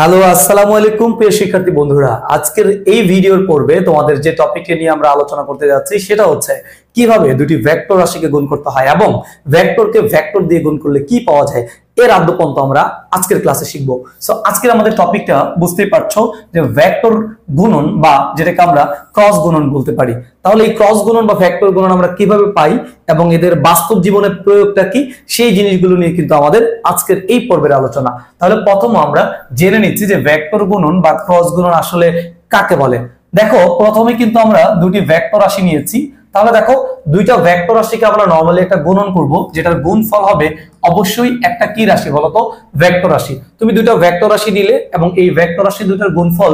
Hello, আসসালামু আলাইকুম প্রিয় শিক্ষার্থী বন্ধুরা। আজকের এই ভিডিওর পর্বে তোমাদের যে টপিকটি নিয়ে আমরা আলোচনা করতে যাচ্ছি সেটা হচ্ছে কিভাবে দুটি ভেক্টর রাশিকে গুণ করতে হয় এবং ভেক্টরকে ভেক্টর দিয়ে গুণ করলে কি পাওয়া যায় এর আদ্যপন্ত আমরা আজকের ক্লাসে শিখবো। সো আজকের আমাদের টপিকটা বুঝতেই পারছো যে ভেক্টর গুণন বা যেটাকে আমরা ক্রস গুণন বলতে পারি। তাহলে এই ক্রস গুণন বা ভেক্টর গুণন আমরা কিভাবে পাই এবং এদের বাস্তব জীবনের প্রয়োগটা কি, সেই জিনিসগুলো নিয়ে কিন্তু আমাদের আজকের এই পর্বের আলোচনা। তাহলে প্রথম আমরা জেনে নিচ্ছি যে ভেক্টর গুণন বা ক্রস গুণন আসলে কাকে বলে। দেখো, প্রথমে কিন্তু আমরা দুটি ভেক্টর রাশি নিয়েছি। তাহলে দেখো, দুইটা ভেক্টর রাশিকে আমরা নরমালি একটা গুণন করব, যেটার গুণফল হবে অবশ্যই একটা কি রাশি বলতো, ভেক্টর রাশি। তুমি দুইটা ভেক্টর রাশি দিলে এবং এই ভেক্টর রাশি দুইটার গুণফল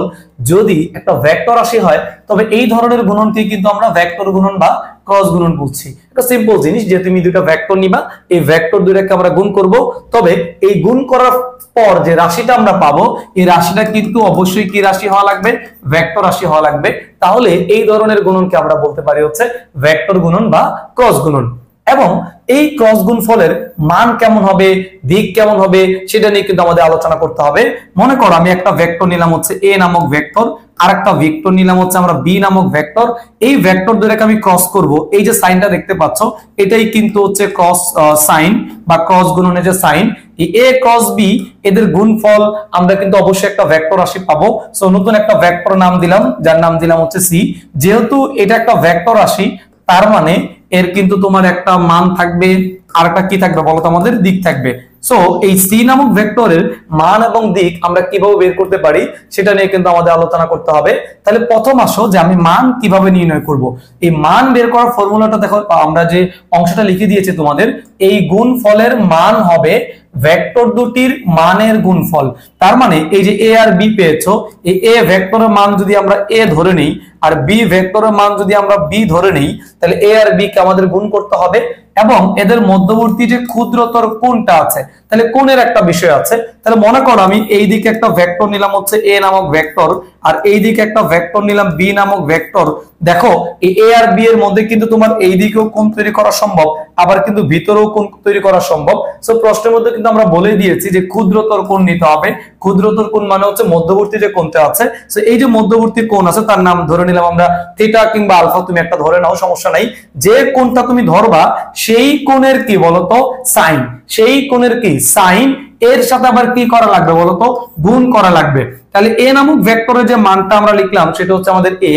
যদি একটা ভেক্টর রাশি হয়, তবে এই ধরনের গুণনকে কিন্তু আমরা ভেক্টর গুণন বা ক্রস গুণন বলছি। এটা সিম্পল জিনিস যে তুমি দুইটা ভেক্টর নিবা, এই ভেক্টর দুইটাকে আমরা গুণ করব, তবে এই গুণ করার পর যে রাশিটা আমরা পাবো এই রাশিটা কিন্তু অবশ্যই কি রাশি হওয়া লাগবে, ভেক্টর রাশি হওয়া লাগবে। তাহলে এই ধরনের গুণনকে আমরা বলতে পারি হচ্ছে ভেক্টর গুণন বা ক্রস গুণন। এবং এই ক্রস গুণফলের মান কেমন হবে, দিক কেমন হবে সেটা নিয়ে কিন্তু আমাদের আলোচনা করতে হবে। মনে করো আমি একটা ভেক্টর নিলাম হচ্ছে এ নামক ভেক্টর, আর একটা ভেক্টর নিলাম হচ্ছে আমরা বি নামক ভেক্টর। এই ভেক্টর দুটোকে আমি ক্রস করব, এই যে সাইনটা দেখতে পাচ্ছ এটাই কিন্তু হচ্ছে ক্রস সাইন বা ক্রস গুণনের যে সাইন। এ ক্রস বি এদের গুণফল আমরা কিন্তু অবশ্যই একটা ভেক্টর রাশি পাবো। সো নতুন একটা ভেক্টর নাম দিলাম, যার নাম দিলাম হচ্ছে সি। যেহেতু এটা একটা ভেক্টর রাশি, তার মানে এর কিন্তু তোমার একটা মান থাকবে আর একটা কি থাকবে বলতো, আমাদের দিক থাকবে। সো এই সি নামক ভেক্টরের মান এবং দিক আমরা কিভাবে বের করতে পারি সেটা নিয়ে কিন্তু আমাদের আলোচনা করতে হবে। তাহলে প্রথম আসো যে আমি মান কিভাবে নির্ণয় করব। এই মান বের করার ফর্মুলাটা দেখো, আমরা যে অংশটা লিখে দিয়েছি তোমাদের, এই গুণফলের মান হবে ভেক্টর দুটির মানের গুণফল। তার মানে এই যে এ আর বি পেয়েছো, এই এ ভেক্টরের মান যদি আমরা এ ধরে নেই আর বি ভেক্টরের মান যদি আমরা বি ধরে নেই, তাহলে এ আর বি কে আমাদের গুণ করতে হবে এবং এদের মধ্যবর্তী যে ক্ষুদ্রতর কোণটা আছে, তাহলে কোণের একটা বিষয় আছে। তাহলে মনে করো আমি এই দিকে একটা ভেক্টর নিলাম হচ্ছে এ নামক ভেক্টর, আর এই দিকে একটা ভেক্টর নিলাম বি নামক ভেক্টর। দেখো এই এ আর বি এর মধ্যে কিন্তু তোমার এই দিকেও কোণ তৈরি করা সম্ভব, আবার কিন্তু ভিতরেও কোণ তৈরি করা সম্ভব। সো প্রশ্নের মধ্যে কিন্তু আমরা বলে দিয়েছি যে ক্ষুদ্রতর কোণ নিতে হবে। ক্ষুদ্রতর কোণ মানে হচ্ছে মধ্যবর্তী যে কোণটা আছে। সো এই যে মধ্যবর্তী কোণ আছে তার নাম ধরে নিলাম আমরা থিটা কিংবা আলফা, তুমি একটা ধরে নাও, সমস্যা নাই। যে কোণটা তুমি ধরবা সেই কোণের কি বলতো, সাইন। সেই কোণের কি সাইন, এর সাথে আবার কি করা লাগবে বলতো, গুণ করা লাগবে। তাহলে এ নামক ভেক্টরের যে মানটা আমরা লিখলাম সেটা হচ্ছে আমাদের এ,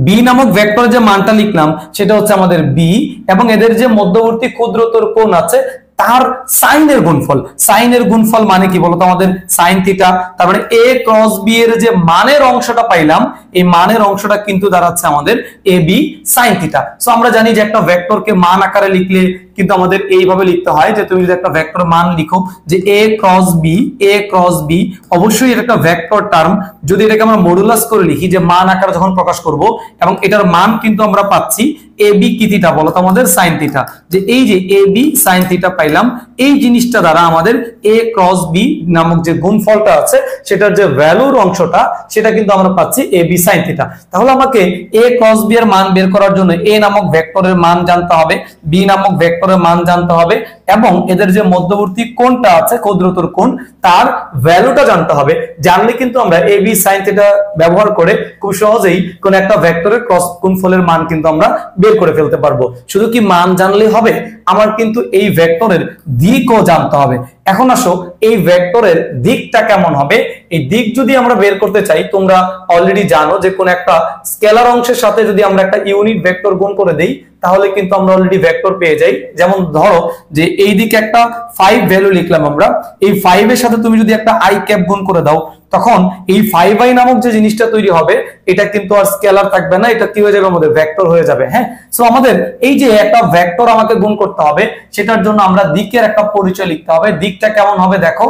বি নামক ভেক্টরের যে মানটা লিখলাম সেটা হচ্ছে আমাদের বি, এবং এদের যে মধ্যবর্তী ক্ষুদ্রতর কোণ আছে তার সাইনের গুণফল। সাইনের গুণফল মানে কি বলতো, আমাদের সাইন থিটা। তার মানে এ ক্রস বি এর যে মানের অংশটা পাইলাম, এই মানের অংশটা কিন্তু দাঁড়াচ্ছে আমাদের A B sine theta. So আমরা জানি যে একটা ভেক্টরকে মান আকারে লিখলে কিন্তু আমাদের এইভাবে লিখতে হয় যে তুমি যদি একটা ভেক্টর মান লিখো যে এ ক্রস বি, এ ক্রস বি, অবশ্যই এটা একটা ভেক্টর টার্ম। যদি এটাকে আমরা মডুলাস করে লিখি যে মান আকারে যখন প্রকাশ করব, এবং এটার মান কিন্তু আমরা পাচ্ছি এ বি কি থিটা বলতো, আমাদের সাইন থিটা। যে এই যে এ বি সাইন থিটা পাইলাম, এই জিনিসটা দ্বারা আমাদের এ ক্রস বি নামক যে গুণফলটা আছে সেটার যে ভ্যালুর অংশটা সেটা কিন্তু আমরা পাচ্ছি এ বি সাইন থিটা। তাহলে আমাকে এ ক্রস বি এর মান বের করার জন্য এ নামক ভেক্টরের মান জানতে হবে, বি নামক ভেক্টরের মান জানতে হবে, এবং এদের যে মধ্যবর্তী কোণটা আছে ক্ষুদ্রতর কোণ তার ভ্যালুটা জানতে হবে। জানলে কিন্তু আমরা এ বি সাইন থিটা ব্যবহার করে খুব সহজেই কোন একটা ভেক্টরের ক্রস গুণফলের মান কিন্তু আমরা বের করে ফেলতে পারবো। শুধু কি মান জানলেই হবে, আমার কিন্তু এই ভেক্টরের দিকও জানতে হবে। এখন আসো এই ভেক্টরের দিকটা কেমন হবে। এই দিক যদি আমরা বের করতে চাই, তোমরা অলরেডি জানো যে কোন একটা স্কেলার অংশের সাথে যদি আমরা একটা ইউনিট ভেক্টর গুণ করে দেই তাহলে কিন্তু আমরা অলরেডি ভেক্টর পেয়ে যাই। যেমন ধরো যে এই দিকে একটা 5 ভ্যালু লিখলাম আমরা, এই 5 এর সাথে তুমি যদি একটা আই ক্যাপ গুণ করে দাও, তখন এই 5i নামক যে জিনিসটা তৈরি হবে এটা কিন্তু আর স্কেলার থাকবে না, এটা কি হয়ে যাবে, আমাদের ভেক্টর হয়ে যাবে। হ্যাঁ, সো আমাদের এই যে একটা ভেক্টর আমাকে গুণ করতে হবে, সেটার জন্য আমরা দিকের একটা পরিচয় লিখতে হবে। দিকটা কেমন হবে দেখো,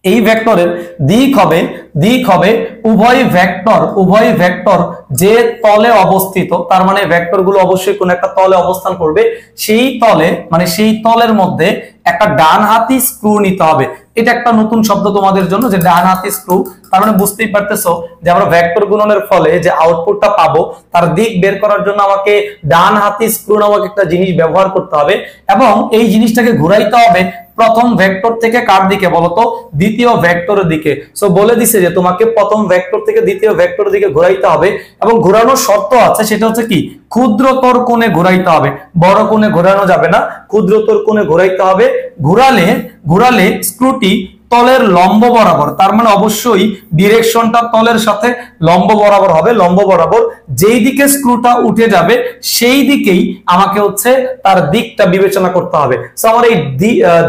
এই ভেক্টরের দিক হবে উভয় ভেক্টর যে তলে অবস্থিত। তার মানে ভেক্টর গুলো অবশ্যই কোন একটা তলে অবস্থান করবে, সেই তলে মানে সেই তলের মধ্যে একটা ডান হাতি স্ক্রু নিতে হবে। এটা একটা নতুন শব্দ তোমাদের জন্য, যে ডান হাতি স্ক্রু। তার মানে বুঝতেই পারতেছো যে আমরা ভেক্টর গুণনের ফলে যে আউটপুটটা পাবো তার দিক বের করার জন্য আমাকে ডান হাতি স্ক্রু নামক একটা জিনিস ব্যবহার করতে হবে, এবং এই জিনিসটাকে ঘুরাইতে হবে প্রথম ভেক্টর থেকে কার দিকে বলতো, দ্বিতীয় ভেক্টরের দিকে। সো বলে দিছে যে তোমাকে প্রথম ভেক্টর থেকে দ্বিতীয় ভেক্টরের দিকে ঘোরাইতে হবে, এবং ঘোরানোর শর্ত আছে, সেটা হচ্ছে কি ক্ষুদ্রতর কোণে ঘোরাইতে হবে, বড় কোণে ঘোরানো যাবে না, ক্ষুদ্রতর কোণে ঘোরাইতে হবে। ঘোরালে স্ক্রুটি তলের লম্ব বরাবর, তার মানে অবশ্যই ডিরেকশনটা তলের সাথে লম্ব বরাবর হবে, লম্ব বরাবর যেই দিকে স্ক্রুটা উঠে যাবে সেই দিকেই আমাকে হচ্ছে তার দিকটা বিবেচনা করতে হবে। সো আমার এই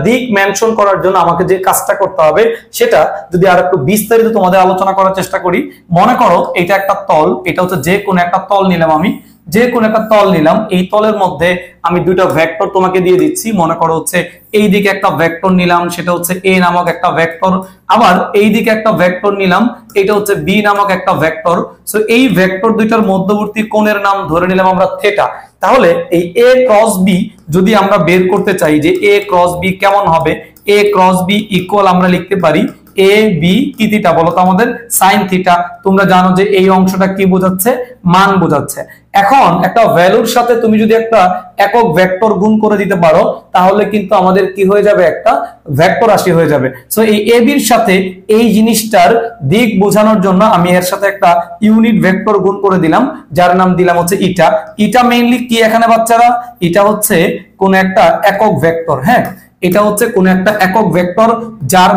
দিক মেনশন করার জন্য আমাকে যে কাজটা করতে হবে সেটা যদি আর একটু বিস্তারিত তোমাদের আলোচনা করার চেষ্টা করি। মনে করো এটা একটা তল, এটা হচ্ছে যে কোনো একটা তল নিলাম, আমি যে কোনো একটা তল নিলাম, এই তলের মধ্যে আমি দুইটা ভেক্টর তোমাকে দিয়ে দিচ্ছি। মনে করো হচ্ছে এই দিকে একটা ভেক্টর নিলাম, সেটা হচ্ছে এ নামক একটা ভেক্টর, আবার এই দিকে একটা ভেক্টর নিলাম, এটা হচ্ছে বি নামক একটা ভেক্টর। সো এই ভেক্টর দুইটার মধ্যবর্তী কোণের নাম ধরে নিলাম আমরা থিটা। তাহলে এই এ ক্রস বি যদি আমরা বের করতে চাই যে এ ক্রস বি কেমন হবে, এ ক্রস বি ইকুয়াল আমরা লিখতে পারি এ বি কি থিটা, বলো তো আমাদের সাইন থিটা। তোমরা জানো যে এই অংশটা কি বোঝাচ্ছে, মান বোঝাচ্ছে। এখন একটা ভ্যালুর সাথে তুমি যদি একটা একক ভেক্টর গুণ করে দিতে পারো তাহলে কিন্তু আমাদের কি হয়ে যাবে, একটা ভেক্টর রাশি হয়ে যাবে। সো এই এ বির সাথে এই জিনিসটার দিক বোঝানোর জন্য আমি এর সাথে একটা ইউনিট ভেক্টর গুণ করে দিলাম, যার নাম দিলাম হচ্ছে ইটা। ইটা মেইনলি কি এখানে বাচ্চারা, এটা হচ্ছে কোন একটা একক ভেক্টর। হ্যাঁ, এটা হচ্ছে কোন একটা একক ভেক্টর যার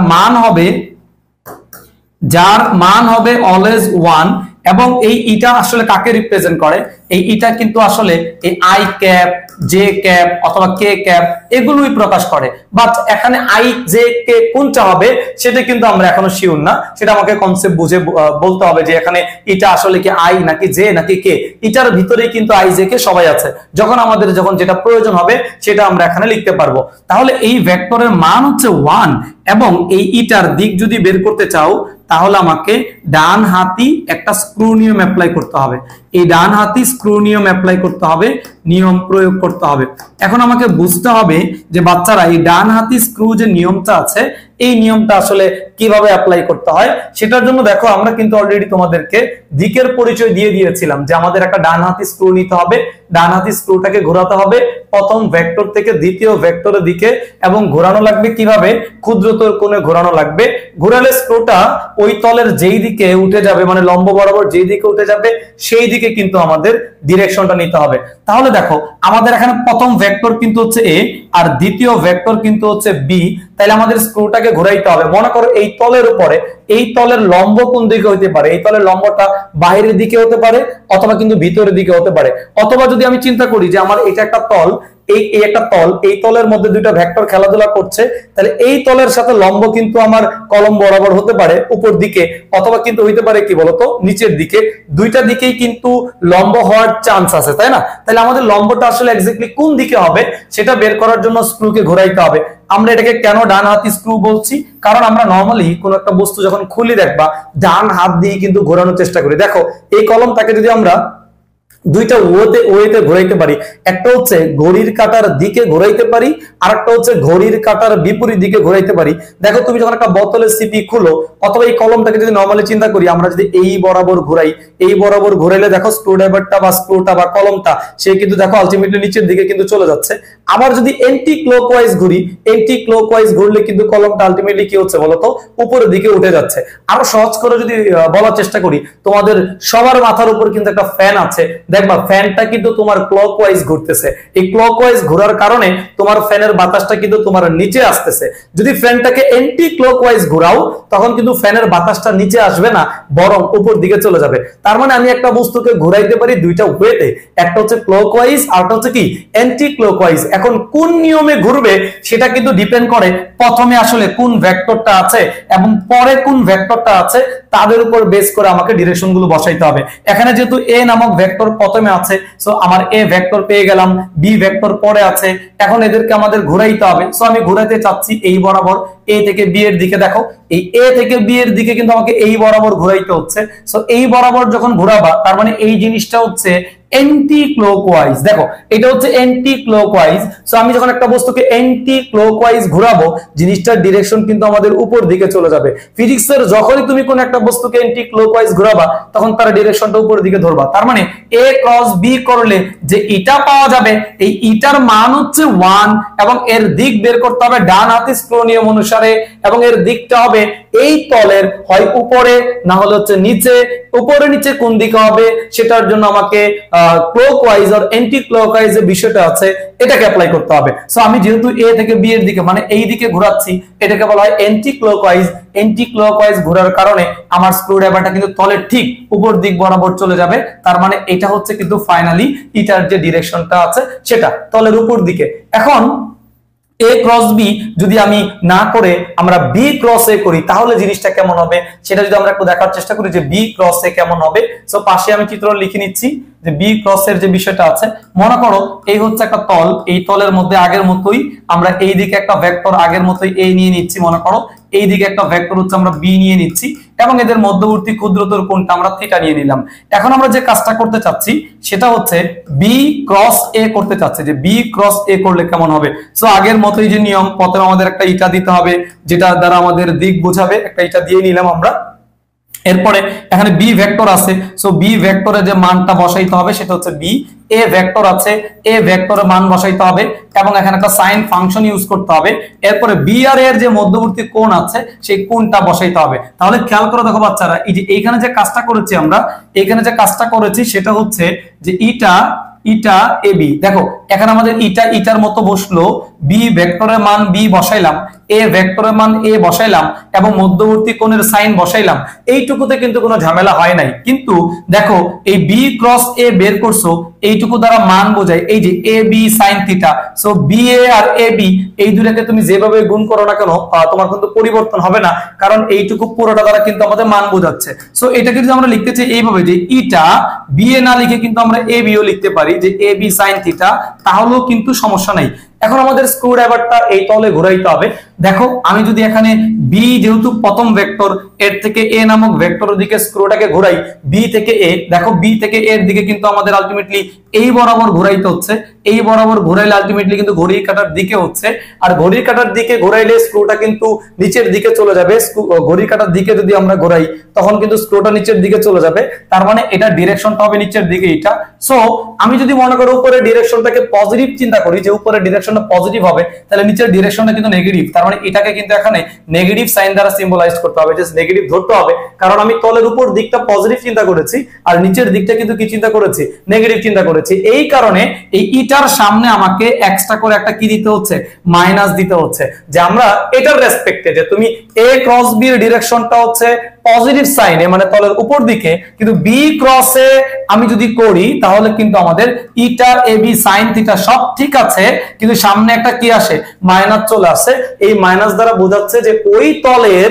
মান হবে অলওয়েজ 1, এবং এই ইটা আসলে কাকে রিপ্রেজেন্ট করে, এই ইটা কিন্তু আসলে এই আই ক্যাপ, জে ক্যাপ অথবা কে ক্যাপ এগুলোই প্রকাশ করে। বাট এখানে আই জে কে কোনটা হবে সেটা কিন্তু আমরা এখনো শিওর না, সেটা আমাকে কনসেপ্ট বুঝে বলতে হবে যে এখানে এটা আসলে কি আই নাকি জে নাকি কে। ইটার ভিতরেই কিন্তু আই জে কে সবাই আছে, যখন যেটা প্রয়োজন হবে সেটা আমরা এখানে লিখতে পারবো। তাহলে এই ভেক্টরের মান হচ্ছে 1, এবং এই ইটার দিক যদি বের করতে চাও তাহলে আমাকে ডান হাতি একটা স্ক্রু নিয়ম অ্যাপ্লাই করতে হবে। এই ডান হাতি স্ক্রু নিয়ম অ্যাপ্লাই করতে হবে, নিয়ম প্রয়োগ করতে হবে। এখন আমাকে বুঝতে হবে যে বাচ্চারা এই ডান হাতি স্ক্রু যে নিয়মটা আছে এই নিয়মটা আসলে কিভাবে অ্যাপ্লাই করতে হয়। সেটার জন্য দেখো আমরা কিন্তু অলরেডি তোমাদেরকে দিকের পরিচয় দিয়ে দিয়েছিলাম যে আমাদের একটা ডান হাতি স্ক্রু নিতে হবে, ডান হাতি স্ক্রুটাকে ঘোরাতে হবে প্রথম ভেক্টর থেকে দ্বিতীয় ভেক্টরের দিকে, এবং ঘোরানো লাগবে কিভাবে, ক্ষুদ্রতর কোণে ঘোরানো লাগবে। ঘোরালে স্ক্রুটা ওই তলের যেই দিকে উঠে যাবে, মানে লম্ব বরাবর যেই দিকে উঠে যাবে সেই দিকে কিন্তু আমাদের ডিরেকশনটা নিতে হবে। তাহলে দেখো আমাদের এখানে প্রথম ভেক্টর কিন্তু হচ্ছে এ আর দ্বিতীয় ভেক্টর কিন্তু হচ্ছে বি, তাহলে আমাদের স্ক্রুটাকে ঘোরাইতে হবে। মনে করো এই তলের উপরে, এই তলের লম্ব কোন দিকে হইতে পারে, এই তলের লম্বটা বাইরের দিকে হতে পারে অথবা কিন্তু ভিতরের দিকে হতে পারে। অথবা যদি আমি চিন্তা করি যে আমার এটা একটা তল, এই একটা তল, এই তলের মধ্যে দুইটা ভেক্টর খেলাধুলা করছে, তাহলে এই তলের সাথে লম্ব কিন্তু আমার কলম বরাবর হতে পারে উপর দিকে, অথবা কিন্তু হইতে পারে কি বলতো নিচের দিকে। দুইটা দিকেই কিন্তু লম্ব হওয়ার চান্স আছে, তাই না? তাহলে আমাদের লম্বটা আসলে এক্স্যাক্টলি কোন দিকে হবে সেটা বের করার জন্য স্ক্রুকে ঘোরাইতে হবে। আমরা এটাকে কেন ডান হাতি স্ক্রু বলছি, কারণ আমরা নরমালি কোন একটা বস্তু যখন খুলি দেখবা ডান হাত দিয়ে কিন্তু ঘোরানোর চেষ্টা করি। দেখো এই কলমটাকে যদি আমরা দুইটা ওয়েতে ঘোরাইতে পারি, একটা হচ্ছে ঘড়ির কাঁটার দিকে ঘোরাইতে পারি, আর একটা হচ্ছে ঘড়ির কাঁটার বিপরীত দিকে ঘোরাইতে পারি। দেখো তুমি যখন একটা বোতলের সিপি খুলো অথবা এই কলমটাকে যদি নরমালি চিন্তা করি, আমরা যদি এই বরাবর ঘোরাই, এই বরাবর ঘোরাইলে দেখো স্ক্রুড্রাইভারটা বা স্ক্রুটা বা কলমটা সে কিন্তু দেখো আলটিমেটলি নিচের দিকে কিন্তু চলে যাচ্ছে। আবার যদি এন্টি ক্লকওয়াইজ ঘুরি, এন্টি ক্লকওয়াইজ ঘুরলে কিন্তু কলমটা আলটিমেটলি কি হচ্ছে বলতো, উপরের দিকে উঠে যাচ্ছে। আরো সহজ করে যদি বলার চেষ্টা করি, তোমাদের সবার মাথার উপর কিন্তু একটা ফ্যান আছে, দেখবা ফ্যানটা কিন্তু তোমার ক্লকওয়াইজ ঘুরতেছে। এই ক্লকওয়াইজ ঘোরার কারণে তোমার ফ্যানের বাতাসটা কিন্তু তোমার নিচে আসতেছে। যদি ফ্যানটাকে এন্টি ক্লকওয়াইজ ঘোরাও তখন কিন্তু ফ্যানের বাতাসটা নিচে আসবে না, বরং উপর দিকে চলে যাবে। তার মানে আমি একটা বস্তুকে ঘোরাইতে পারি দুইটা ওয়েতে, একটা হচ্ছে ক্লকওয়াইজ আর একটা হচ্ছে কি অ্যান্টি ক্লকওয়াইজ। এখন কোন নিয়মে ঘুরবে সেটা কিন্তু ডিপেন্ড করে প্রথমে আসলে কোন ভেক্টরটা আছে এবং পরে কোন ভেক্টরটা আছে, তাদের উপর বেস করে আমাকে ডিরেকশন গুলো বসাইতে হবে। এখানে যেহেতু এ নামক ভেক্টর প্রথমে আছে, সো আমার এ ভেক্টর পেয়ে গেলাম, বি ভেক্টর পরে আছে, এখন এদেরকে আমাদের ঘোরাইতে হবে। সো আমি ঘোরাতে চাচ্ছি এই বরাবর এ থেকে বি এর দিকে। দেখো এই এ থেকে বি এর দিকে কিন্তু আমাকে এই বরাবর ঘোরাইতে হচ্ছে। সো এই বরাবর যখন ঘোরাবা তার মানে এই জিনিসটা হচ্ছে অ্যান্টি ক্লকওয়াইজ। দেখো এটা হচ্ছে অ্যান্টি ক্লকওয়াইজ। সো আমি যখন একটা বস্তুকে অ্যান্টি ক্লকওয়াইজ ঘোরাবো, জিনিসটার ডিরেকশন কিন্তু আমাদের উপর দিকে চলে যাবে। ফিজিক্সের যখনই তুমি কোন একটা বস্তুকে অ্যান্টি ক্লকওয়াইজ ঘোরাবা, তখন তার ডিরেকশনটা উপরের দিকে ধরবা। তার মানে a ক্রস b করলে যে ইটা পাওয়া যাবে, এই ইটার মান হচ্ছে 1 এবং এর দিক বের করতে হবে ডান হাতি স্ক্রু নিয়ম অনুসারে, এবং এর দিকটা হবে এই তলের হয় উপরে না হলে হচ্ছে নিচে। উপরে নিচে কোন দিকে হবে সেটার জন্য আমাকে ক্লকওয়াইজ আর অ্যান্টি ক্লকওয়াইজ এর বিষয়টা আছে, এটাকে অ্যাপ্লাই করতে হবে। সো আমি যেহেতু a থেকে b এর দিকে মানে এই দিকে ঘোরাচ্ছি, এটাকে বলা হয় অ্যান্টি ক্লকওয়াইজ। অ্যান্টি ক্লকওয়াইজ ঘোরার কারণে আমার স্ক্রুড্রাইভারটা কিন্তু তলের ঠিক উপর দিক বরাবর চলে যাবে। তার মানে এটা হচ্ছে কিন্তু ফাইনালি ইটার যে ডিরেকশনটা আছে সেটা তলের উপর দিকে। এখন a ক্রস b যদি আমি না করে আমরা b ক্রস a করি, তাহলে জিনিসটা কেমন হবে সেটা যদি আমরা একটু দেখার চেষ্টা করি যে b ক্রস a কেমন হবে। সো পাশে আমি চিত্র লিখে নিচ্ছি যে b ক্রস এর যে বিষয়টা আছে। মনে করো এই হচ্ছে একটা তল, এই তলের মধ্যে আগের মতোই আমরা এই দিকে একটা ভেক্টর আগের মতোই a নিয়ে নিচ্ছি। মনে করো এই দিকে একটা ভেক্টর হচ্ছে আমরা b নিয়ে নিচ্ছি, এবং এদের মধ্যবর্তী ক্ষুদ্রতর কোণটা আমরা থিটা নিয়ে নিলাম। এখন আমরা যে কাজটা করতে চাচ্ছি সেটা হচ্ছে b ক্রস a করতে চাচ্ছি, যে b ক্রস a করলে কেমন হবে। সো আগের মতোই যে নিয়ম, প্রথমে আমাদের একটা ইটা দিতে হবে যেটা দ্বারা আমাদের দিক বোঝাবে, একটা ইটা দিয়ে নিলাম আমরা। এরপরে এখানে b ভেক্টর আছে, সো b ভেক্টরে যে মানটা বসাইতে হবে সেটা হচ্ছে b। a ভেক্টর আছে, a ভেক্টরের মান বসাইতে হবে এবং এখানে একটা সাইন ফাংশন ইউজ করতে হবে। এরপরে b আর a এর যে মধ্যবর্তী কোণ আছে সেই কোণটা বসাইতে হবে। তাহলে খেয়াল করে দেখো বাচ্চারা, এই যে এইখানে যে কাজটা করেছি আমরা, এখানে যে কাজটা করেছি সেটা হচ্ছে যে ইটা ab। দেখো এখানে আমাদের ইটার মতো বসলো, b ভেক্টরের মান b বসাইলাম, a ভেক্টরের মান a বসাইলাম এবং মধ্যবর্তী কোণের সাইন বসাইলাম। এইটুকুতে কিন্তু কোনো ঝামেলা হয় নাই। কিন্তু দেখো এই b ক্রস a বের করছো, এইটুকু দ্বারা মান বোঝায় এই যে ab sin theta. So ba আর ab এই দুটাকে তুমি যেভাবে গুণ করো না কেন তোমার কিন্তু পরিবর্তন হবে না, কারণ এইটুকু পুরোটা দ্বারা কিন্তু আমাদের মান বোঝাচ্ছে। সো এটাকে যদি আমরা লিখতে চাই এইভাবে যে ইটা ba না লিখে কিন্তু আমরা ab ও লিখতে পারি যে ab sin থিটা, তাহলেও কিন্তু সমস্যা নাই। এখন আমাদের স্ক্রুড্রাইভারটা এই তলে ঘোরাইতে হবে। দেখো আমি যদি এখানে b যেহেতু প্রথম ভেক্টর, এর থেকে a নামক ভেক্টরের দিকে স্ক্রুটাকে ঘোরাই b থেকে a, দেখো b থেকে a এর দিকে কিন্তু আমাদের আলটিমেটলি এই বরাবর ঘোরাইতে হচ্ছে। এই বরাবর ঘোরাইলে আলটিমেটলি কিন্তু ঘড়ির কাঁটার দিকে হচ্ছে, আর ঘড়ির কাঁটার দিকে ঘোরাইলে স্ক্রুটা কিন্তু নিচের দিকে চলে যাবে। ঘড়ির কাঁটার দিকে যদি আমরা ঘোরাই তখন কিন্তু স্ক্রুটা নিচের দিকে চলে যাবে, তার মানে এটা ডিরেকশনটা হবে নিচের দিকে এটা। সো আমি যদি মনে করি উপরে ডিরেকশনটাকে পজিটিভ চিন্তা করি, যে উপরে ডিরেকশনটা পজিটিভ হবে, তাহলে নিচের ডিরেকশনটা কিন্তু নেগেটিভ। তার মানে এটাকে কিন্তু এখানে নেগেটিভ সাইন দ্বারা সিম্বলাইজ করতে হবে, যে নেগেটিভ ধরতে হবে, কারণ আমি তলের উপর দিকটা পজিটিভ চিন্তা করেছি আর নিচের দিকটা কিন্তু কি চিন্তা করেছি, নেগেটিভ চিন্তা করেছি। এই কারণে এই ইটার সামনে আমাকে এক্সট্রা করে একটা কি দিতে হচ্ছে, মাইনাস দিতে হচ্ছে, যে আমরা এটার রেসপেক্টে যে তুমি a ক্রস b এর ডিরেকশনটা হচ্ছে পজিটিভ সাইনে মানে তলের উপর দিকে, কিন্তু b ক্রস a আমি যদি করি তাহলে কিন্তু আমাদের ইটা ab sin থিটা সব ঠিক আছে, কিন্তু সামনে একটা কি আসে, মাইনাস চলে আসে। এই মাইনাস দ্বারা বোঝাচ্ছে যে ওই তলের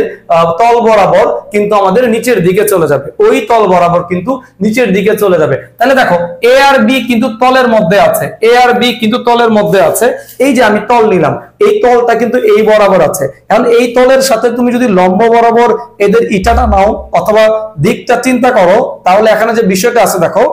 তল বরাবর কিন্তু আমাদের নিচের দিকে চলে যাবে, ওই তল বরাবর কিন্তু নিচের দিকে চলে যাবে। তাহলে দেখো a আর b কিন্তু তলের মধ্যে আছে, a আর b কিন্তু তলের মধ্যে আছে। এই যে আমি তল নিলাম, এই তলটা কিন্তু এই বরাবর আছে। এখন এই তলের সাথে তুমি যদি লম্ব বরাবর এদের ইটাটা নাও অথবা দিকটা চিন্তা করো, তাহলে এখানে যে বিষয়টা আছে দেখো,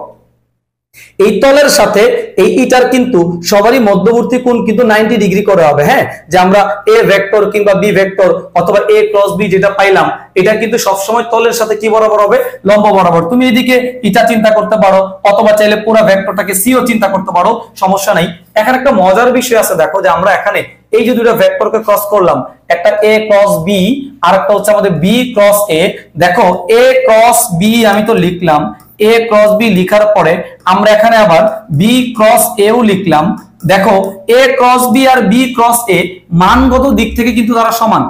এই তলের সাথে এই ইটার কিন্তু সবারই মধ্যবর্তী কোণ কিন্তু 90 ডিগ্রি করে হবে। হ্যাঁ, যে আমরা a ভেক্টর কিংবা b ভেক্টর অথবা a ক্রস b যেটা পাইলাম, এটা কিন্তু সব সময় তলের সাথে কি বরাবর হবে, লম্ব বরাবর। তুমি এদিকে ইটা চিন্তা করতে পারো অথবা চাইলে পুরো ভেক্টরটাকে c ও চিন্তা করতে পারো, সমস্যা নাই। এখানে একটা মজার বিষয় আছে, দেখো যে আমরা এখানে এই যে দুটো ভেক্টরকে ক্রস করলাম, একটা a ক্রস b আর একটা হচ্ছে আমাদের b ক্রস a। দেখো a ক্রস b আমি তো লিখলাম, a ক্রস b লিখার পরে আমরা এখানে আবার b ক্রস a ও লিখলাম। দেখো a ক্রস b আর b ক্রস a মানগত দিক থেকে কিন্তু তারা সমান,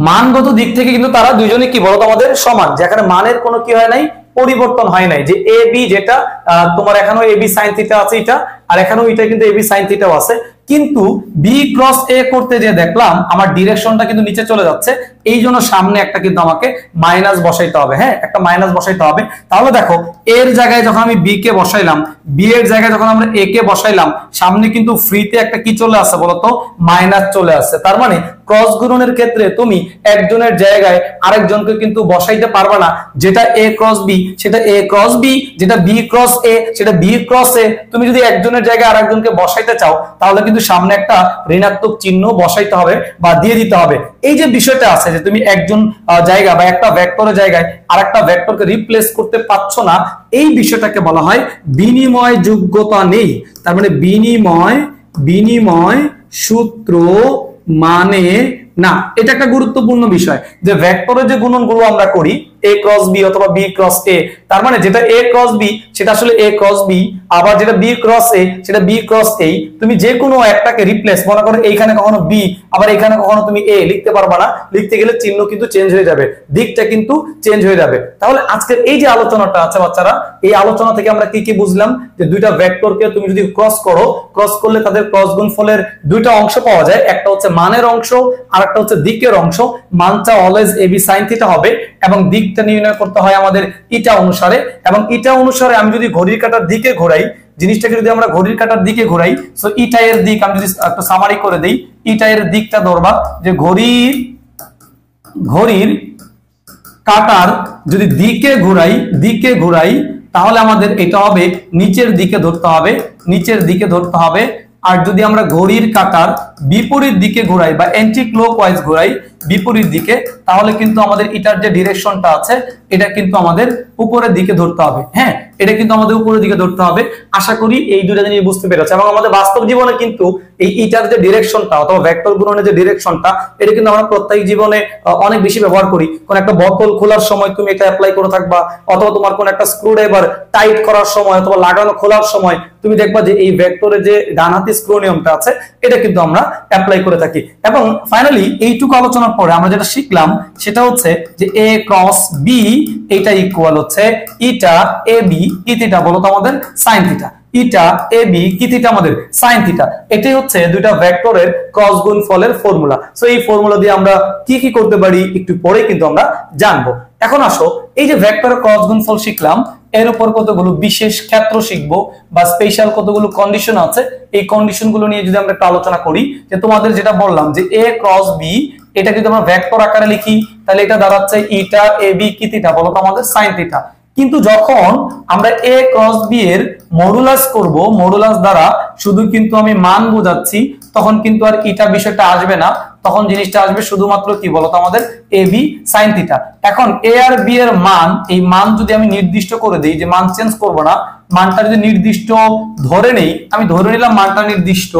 মানগত দিক থেকে কিন্তু তারা দুইজনে কি বলতো আমাদের সমান, যেখানে মানের কোনো কি হয় নাই, পরিবর্তন হয় নাই। যে a b যেটা তোমার এখানেও a b sin থিটা আছে এটা, আর এখানেও এটা কিন্তু a b sin থিটাও আছে, কিন্তু b ক্রস a করতে যে দেখলাম আমার ডিরেকশনটা কিন্তু নিচে চলে যাচ্ছে। এই জন্য সামনে একটা কিন্তু আমাকে মাইনাস বসাইতে হবে। হ্যাঁ, একটা মাইনাস বসাইতে হবে। তাহলে দেখো এর জায়গায় যখন আমি বি কে বসাইলাম, বি এর জায়গায় যখন আমরা এ কে বসাইলাম, সামনে কিন্তু ফ্রিতে একটা কি চলে আসছে বলতো, মাইনাস চলে আসছে। তার মানে ক্রস গুণনের ক্ষেত্রে তুমি একজনের জায়গায় আরেকজনকে কিন্তু বসাইতে পারবে না। যেটা এ ক্রস বি সেটা এ ক্রস বি, যেটা বি ক্রস এ সেটা বি ক্রস এ। তুমি যদি একজনের জায়গায় আরেকজনকে বসাইতে চাও তাহলে কিন্তু সামনে একটা ঋণাত্মক চিহ্ন বসাইতে হবে বা দিয়ে দিতে হবে। এই যে বিষয়টা আছে যে তুমি একজন জায়গা বা একটা ভেক্টরের জায়গায় আরেকটা ভেক্টরকে রিপ্লেস করতে পারছো না, এই বিষয়টাকে বলা হয় বিনিময় যোগ্যতা নেই। তার মানে বিনিময় সূত্র মানে না। এটা একটা গুরুত্বপূর্ণ বিষয় যে ভেক্টরের যে গুণনগুলো আমরা করি এ ক্রস বি অথবা বি ক্রস এ, তার মানে যেটা এ ক্রস বি সেটা আসলে এ ক্রস বি, আবার যেটা বি ক্রস এ সেটা বি ক্রস এ। তুমি যে কোনো একটাকে রিপ্লেস, মনে করো এইখানে কখনো বি আবার এখানে কখনো তুমি এ লিখতে পারবা না, লিখতে গেলে চিহ্ন কিন্তু চেঞ্জ হয়ে যাবে, দিকটা কিন্তু চেঞ্জ হয়ে যাবে। তাহলে আজকের এই যে আলোচনাটা আছে বাচ্চারা, এই আলোচনা থেকে আমরা কি কি বুঝলাম যে দুইটা ভেক্টরকে তুমি যদি ক্রস করো, ক্রস করলে তাদের ক্রস গুণফলের দুইটা অংশ পাওয়া যায়, একটা হচ্ছে মানের অংশ আর একটা হচ্ছে দিকের অংশ। মানটা always A B sin theta হবে এবং দিকটা নির্ণয় করতে হয় আমাদের ইটা অনুসারে, এবং ইটা অনুসারে আমি যদি ঘড়ির কাঁটার দিকে ঘোরাই, জিনিসটাকে যদি আমরা ঘড়ির কাঁটার দিকে ঘোরাই, সো ইটা এর দিক আমি যদি একটু সামারি করে দেই, ইটা এর দিকটা ধরবা যে ঘড়ির কাঁটার যদি দিকে ঘোরাই তাহলে আমাদের এটা হবে নিচের দিকে ধরতে হবে। আর যদি আমরা ঘড়ির কাঁটার বিপরীত দিকে ঘোরাই বা অ্যান্টি ক্লকওয়াইজ ঘোরাই বিপরীত দিকে, তাহলে কিন্তু আমাদের এটার যে ডিরেকশনটা আছে এটা কিন্তু আমাদের উপরের দিকে ধরতে হবে। হ্যাঁ, এটা কিন্তু আমাদের উপরের দিকে ধরতে হবে। আশা করি এই দুটো জিনিস বুঝতে পেরেছো। এবং আমাদের বাস্তব জীবনে কিন্তু এই ইটার যে ডিরেকশনটা অথবা ভেক্টর গুণনের যে ডিরেকশনটা এটা কিন্তু আমরা প্রত্যেক জীবনে অনেক বেশি ব্যবহার করি। কোন একটা বোতল খোলার সময় তুমি এটা অ্যাপ্লাই করে থাকবা, অথবা তোমার কোন একটা স্ক্রুড্রাইভার টাইট করার সময় অথবা লাগানো খোলার সময় তুমি দেখবা যে এই ভেক্টরের যে ডানহাতি স্ক্রু নিয়মটা আছে এটা কিন্তু আমরা অ্যাপ্লাই করে থাকি। এবং ফাইনালি এইটুকু আলোচনার পরে আমরা যেটা শিখলাম সেটা হচ্ছে যে এ ক্রস বি এটা ইকুয়াল হচ্ছে ইটা এ বি কি থিটা বলো তো আমাদের sin theta, eta A B কি থিটা আমাদের sin থিটা। এটাই হচ্ছে দুইটা ভেক্টরের ক্রস গুণফলের ফর্মুলা। সো এই ফর্মুলা দিয়ে আমরা কি কি করতে পারি একটু পরে কিন্তু আমরা জানবো। এখন আসো এই যে ভেক্টরের ক্রস গুণফল শিখলাম, এর উপর কতগুলো বিশেষ ক্ষেত্র শিখবো বা স্পেশাল কতগুলো কন্ডিশন আছে, এই কন্ডিশন গুলো নিয়ে যদি আমরা একটু আলোচনা করি, যে তোমাদের যেটা বললাম যে এ ক্রস বি এটা যদি আমরা ভেক্টর আকারে লিখি তাহলে এটা দাঁড়াচ্ছে ইটা এ বি কি থিটা বলো তো আমাদের sin থিটা। কিন্তু যখন আমরা এ ক্রস বি এর মডুলাস করব, মডুলাস দ্বারা শুধু কিন্তু আমি মান বোঝাচ্ছি, তখন কিন্তু আর ইটা বিষয়টা আসবে না, তখন জিনিসটা আসবে শুধুমাত্র কি বলতো আমাদের এ বি sin থিটা। এখন এ আর বি এর মান, এই মান যদি আমি নির্দিষ্ট করে দেই, যে মান চেঞ্জ করব না, মানটা যদি নির্দিষ্ট ধরে নেই, আমি ধরে নিলাম মানটা নির্দিষ্ট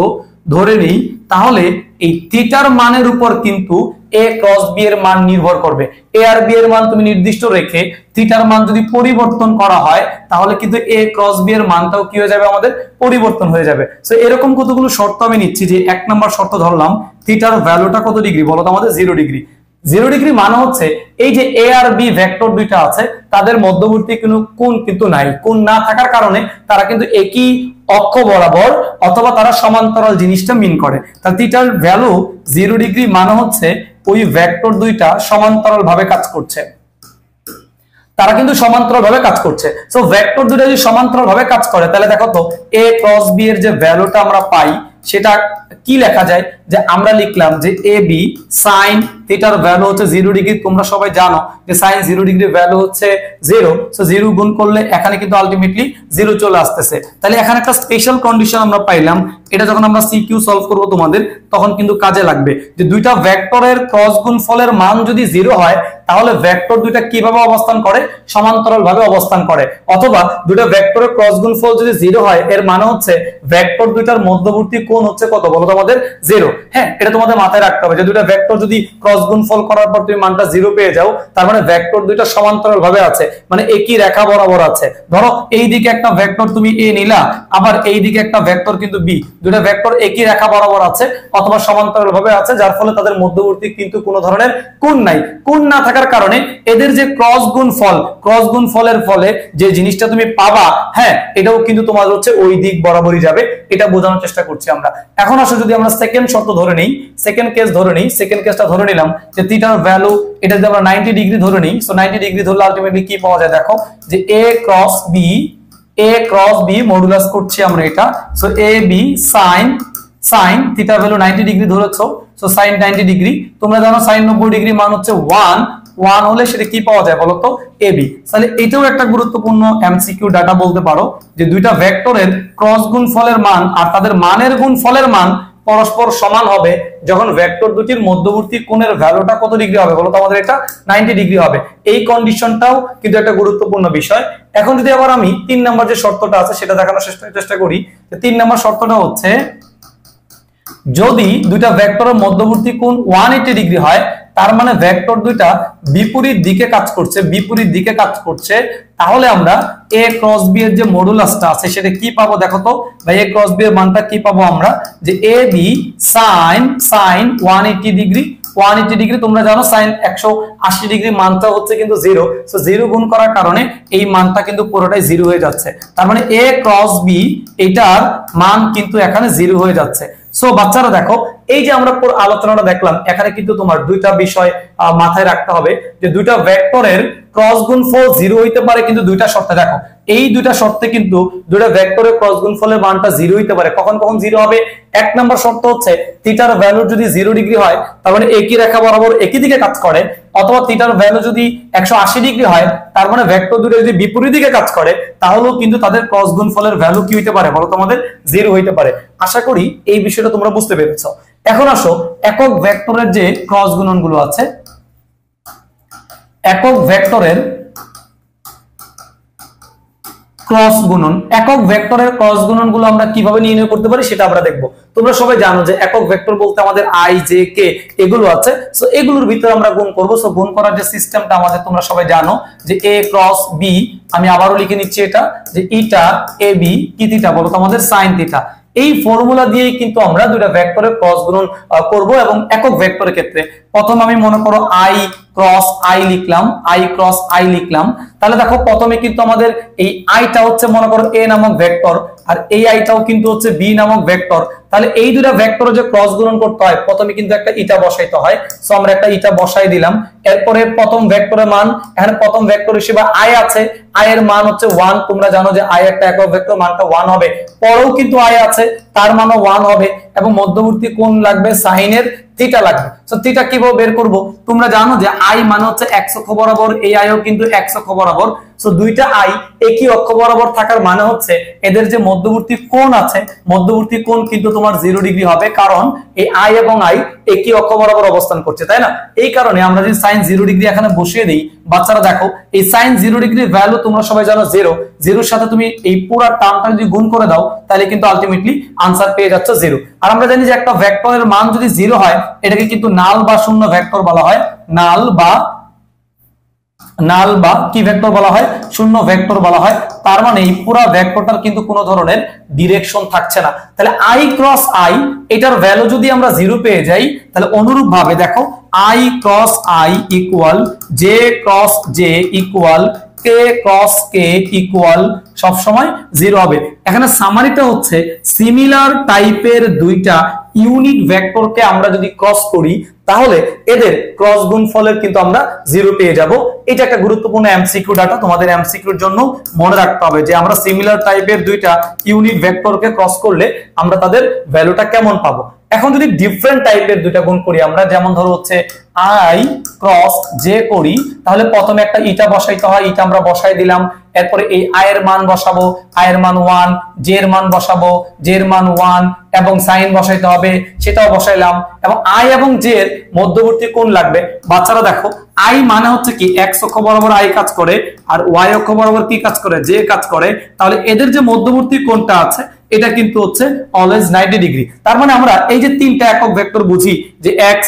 ধরে নেই, তাহলে এই থিটার মানের উপর কিন্তু এ ক্রস বি এর মান নির্ভর করবে। এ আর বি এর মান তুমি নির্দিষ্ট রেখে থিটার মান যদি পরিবর্তন করা হয় তাহলে কিন্তু এ ক্রস বি এর মানটাও কি হয়ে যাবে আমাদের পরিবর্তন হয়ে যাবে। সো এরকম কতগুলো শর্ত আমি নিচ্ছি, যে এক নাম্বার শর্ত ধরলাম থিটার ভ্যালুটা কত ডিগ্রি বলো তো আমাদের 0 ডিগ্রি। 0 ডিগ্রি মানে হচ্ছে এই যে এ আর বি ভেক্টর দুইটা আছে তাদের মধ্যবর্তী কোনো কোণ কিন্তু নাই, কোণ না থাকার কারণে তারা কিন্তু একই অক্ষ বরাবর অথবা তারা সমান্তরাল জিনিসটা মিন করে। তাহলে থিটার ভ্যালু 0 ডিগ্রি মানে হচ্ছে ওই ভেক্টর দুইটা সমান্তরাল ভাবে কাজ করছে, তারা কিন্তু সমান্তরাল ভাবে কাজ করছে। সো ভেক্টর দুটো যদি সমান্তরাল ভাবে কাজ করে তাহলে দেখো তো a ক্রস b এর যে ভ্যালুটা আমরা পাই সেটা কি লেখা যায়, যে আমরা লিখলাম যে ab sin থিটার ভ্যালু হচ্ছে 0 ডিগ্রি। তোমরা সবাই জানো যে sin 0 ডিগ্রি ভ্যালু হচ্ছে 0, সো 0 গুণ করলে এখানে কিন্তু আলটিমেটলি 0 চলে আসতেছে। তাহলে এখানে একটা স্পেশাল কন্ডিশন আমরা পাইলাম, এটা যখন আমরা সিকিউ সলভ করব তোমাদের তখন কিন্তু কাজে লাগবে, যে দুইটা ভেক্টরের ক্রস গুণফলের মান যদি 0 হয় তাহলে ভেক্টর দুইটা কিভাবে অবস্থান করে, সমান্তরাল ভাবে অবস্থান করে। অথবা দুইটা ভেক্টরের ক্রস গুণফল যদি 0 হয় এর মানে হচ্ছে ভেক্টর দুইটার মধ্যবর্তী কোণ হচ্ছে কত বলো তো আমাদের 0। হ্যাঁ, এটা তোমাদের মাথায় রাখতে হবে যে দুইটা ভেক্টর যদি ক্রস গুণফল করার পর তুমি মানটা 0 পেয়ে যাও তার মানে ভেক্টর দুইটা সমান্তরাল ভাবে আছে, মানে একই রেখা বরাবর আছে। ধরো এই দিকে একটা ভেক্টর তুমি a নিলা, আবার এই দিকে একটা ভেক্টর কিন্তু b, দুইটা ভেক্টর একই রেখা বরাবর আছে অথবা সমান্তরাল ভাবে আছে, যার ফলে তাদের মধ্যবর্তী কিন্তু কোনো ধরনের কোণ নাই। কোণ না থাকার কারণে এদের যে ক্রস গুণফলের ফলে যে জিনিসটা তুমি পাবা, হ্যাঁ এটাও কিন্তু তোমার হচ্ছে ওই দিক বরাবরই যাবে, এটা বোঝানোর চেষ্টা করছি আমরা। এখন আসলে যদি আমরা সেকেন্ড শর্ত ধরে নেই, সেকেন্ড কেস ধরে নেই, সেকেন্ড কেসটা ধরে নিলাম দিলাম যে থিটার ভ্যালু এটা যদি আমরা 90 ডিগ্রি ধরে নিই, সো 90 ডিগ্রি ধরলে আলটিমেটলি কি পাওয়া যায় দেখো যে a ক্রস b মডুলাস করছি আমরা এটা, সো a b sin থিটার ভ্যালু 90 ডিগ্রি ধরেছো, সো sin 90 ডিগ্রি, তোমরা জানো sin 90 ডিগ্রি মান হচ্ছে 1 হলে সেটা কি পাওয়া যায় বলো তো ab। তাহলে এটাও একটা গুরুত্বপূর্ণ এমসিকিউ ডাটা বলতে পারো যে দুইটা ভেক্টরের ক্রস গুণফলের মান আর তাদের মানের গুণফলের মান পরস্পর সমান হবে যখন ভেক্টর দুটির মধ্যবর্তী কোণের ভ্যালুটা কত ডিগ্রি হবে বলো তো আমাদের এটা 90 ডিগ্রি হবে। এই কন্ডিশনটাও কিন্তু একটা গুরুত্বপূর্ণ বিষয়। এখন যদি আবার আমি 3 নাম্বার যে শর্তটা আছে সেটা দেখানোর চেষ্টা করি, যে 3 নাম্বার শর্তটা হচ্ছে যদি দুইটা ভেক্টরের মধ্যবর্তী কোণ 180 ডিগ্রি হয় তার মানে ভেক্টর দুইটা বিপরীত দিকে কাজ করছে, তাহলে আমরা a ক্রস b এর যে মডুলাসটা আছে সেটা কি পাবো দেখো তো ভাই, a ক্রস b এর মানটা কি পাবো আমরা যে ab sin 180 ডিগ্রি, তোমরা জানো sin 180 ডিগ্রি মানটা হচ্ছে কিন্তু 0, সো 0 গুণ করার কারণে এই মানটা কিন্তু পুরোটাই 0 হয়ে যাচ্ছে, তার মানে a ক্রস b এটার মান কিন্তু এখানে 0 হয়ে যাচ্ছে। সো বাচ্চারা দেখো এই যে আমরা পুরো আলোচনাটা দেখলাম, এখানে কিন্তু তোমার দুইটা বিষয় মাথায় রাখতে হবে যে দুইটা ভেক্টরের ক্রস গুণফল 0 হইতে পারে কিন্তু দুইটা শর্তে, দেখো এই দুইটা শর্তে কিন্তু দুইটা ভেক্টরের ক্রস গুণফলের মানটা 0 হইতে পারে। কখন 0 হবে? এক নাম্বার শর্ত হচ্ছে থিটার ভ্যালু যদি 0 ডিগ্রি হয় তার মানে একই রেখা বরাবর একই দিকে কাজ করে, অথবা থিটার ভ্যালু যদি 180 ডিগ্রি হয় তার মানে ভেক্টর দুটো যদি বিপরীত দিকে কাজ করে তাহলেও কিন্তু তাদের ক্রস গুণফলের ভ্যালু কি হইতে পারে বলো তোমাদের 0 হইতে পারে। আশা করি এই বিষয়টা তোমরা বুঝতে পেরেছো। এখন আসো একক ভেক্টরের যে ক্রস গুণনগুলো আছে, একক ভেক্টরের ক্রস ক্রস গুণনগুলো আমরা কিভাবে নির্ণয় করতে পারি সেটা আমরা দেখবো। তোমরা সবাই জানো যে একক ভেক্টর বলতে আমাদের i j k এগুলো আছে, সো এগুলোর ভিতরে আমরা গুণ করব। সো গুণ করার যে সিস্টেমটা আমাদের তোমরা সবাই জানো যে a ক্রস b, আমি আবারও লিখে নিচ্ছি এটা যে ইটা ab কি থিটা বলো তো আমাদের sin থিটা। এই ফর্মুলা দিয়েই কিন্তু আমরা দুইটা ভেক্টরের ক্রস গুণন করব। এবং একক ভেক্টরের ক্ষেত্রে প্রথম আমি মনে করো i ক্রস i লিখলাম, তাহলে দেখো প্রথমে কিন্তু আমাদের এই আইটা হচ্ছে মনে করো a নামক ভেক্টর আর এই আইটাও কিন্তু হচ্ছে b নামক ভেক্টর, তাহলে এই দুইটা ভেক্টর যে ক্রস গুণন করতে হয় প্রথমে কিন্তু একটা ইটা বসাইতে হয়, সো আমরা একটা ইটা বসাই দিলাম। এরপরে প্রথম ভেক্টরের মান, এখানে প্রথম ভেক্টর হিসেবে i আছে, i এর মান হচ্ছে 1, তোমরা জানো যে i একটা একক ভেক্টর মানটা 1 হবে, পরেও কিন্তু i আছে তার মানও 1 হবে, এবং মধ্যবর্তী কোণ লাগবে সাইনের থিটা লাগবে। সো থিটা কিভাবে বের করব? তোমরা জানো যে i মানে হচ্ছে x অক্ষ বরাবর, এই i ও কিন্তু x অক্ষ বরাবর, সো দুইটা i একই অক্ষ বরাবর থাকার মানে হচ্ছে এদের যে মধ্যবর্তী কোণ আছে মধ্যবর্তী কোণ কিন্তু তোমার 0 ডিগ্রি হবে, কারণ এই i এবং i একই অক্ষ বরাবর অবস্থান করছে, তাই না? এই কারণে আমরা যদি sin 0 ডিগ্রি এখানে বসিয়ে দেই, বাচ্চারা দেখো এই sin 0 ডিগ্রির ভ্যালু তোমরা সবাই জানো 0, 0 এর সাথে তুমি এই পুরো টার্মটা যদি গুণ করে দাও তাহলে কিন্তু আলটিমেটলি আনসার পেয়ে যাচ্ছে 0। আর আমরা জানি যে একটা ভেক্টরের মান যদি 0 হয় এটাকে কিন্তু নাল বা শূন্য ভেক্টর বলা হয়, নাল বা কি ভেক্টর বলা হয়? শূন্য ভেক্টর বলা হয়। তার মানে এই পুরো ভেক্টরটার কিন্তু কোনো ধরনের ডিরেকশন থাকছে না। তাহলে i ক্রস i এটার ভ্যালু যদি আমরা 0 পেয়ে যাই তাহলে অনুরূপ ভাবে দেখো i cross i equal j cross j equal k cross k equal সব সময় 0 হবে। এখানে সামারিটা হচ্ছে সিমিলার টাইপের দুইটা ইউনিট ভেক্টরকে আমরা যদি ক্রস করি তাহলে এদের ক্রস গুণফলের কিন্তু আমরা 0 পেয়ে যাব। এটা একটা গুরুত্বপূর্ণ এমসিকিউ ডাটা, তোমাদের এমসিকিউর জন্য মনে রাখতে হবে যে আমরা সিমিলার টাইপের দুইটা ইউনিট ভেক্টরকে ক্রস করলে আমরা তাদের ভ্যালুটা কেমন পাবো। এখন যদি ডিফারেন্ট টাইপের দুইটা গুণ করি আমরা, যেমন ধরো হচ্ছে i ক্রস j করি, তাহলে প্রথমে একটা ইটা বসাইতে হয়, ইটা আমরা বসাই দিলাম, এরপরে এই i এর মান বসাবো, i এর মান 1, j এর মান বসাবো, j এর মান 1, এবং সাইন বসাইতে হবে, সেটাও বসাইলাম, এবং i এবং j এর মধ্যবর্তী কোণ লাগবে। বাচ্চারা দেখো i মানে হচ্ছে কি x অক্ষ বরাবর i কাজ করে আর y অক্ষ বরাবর কি কাজ করে? j কাজ করে, তাহলে এদের যে মধ্যবর্তী কোণটা আছে এটা কিন্তু হচ্ছে অলওয়েজ 90 ডিগ্রি। তার মানে আমরা এই যে তিনটা একক ভেক্টর বুঝি যে x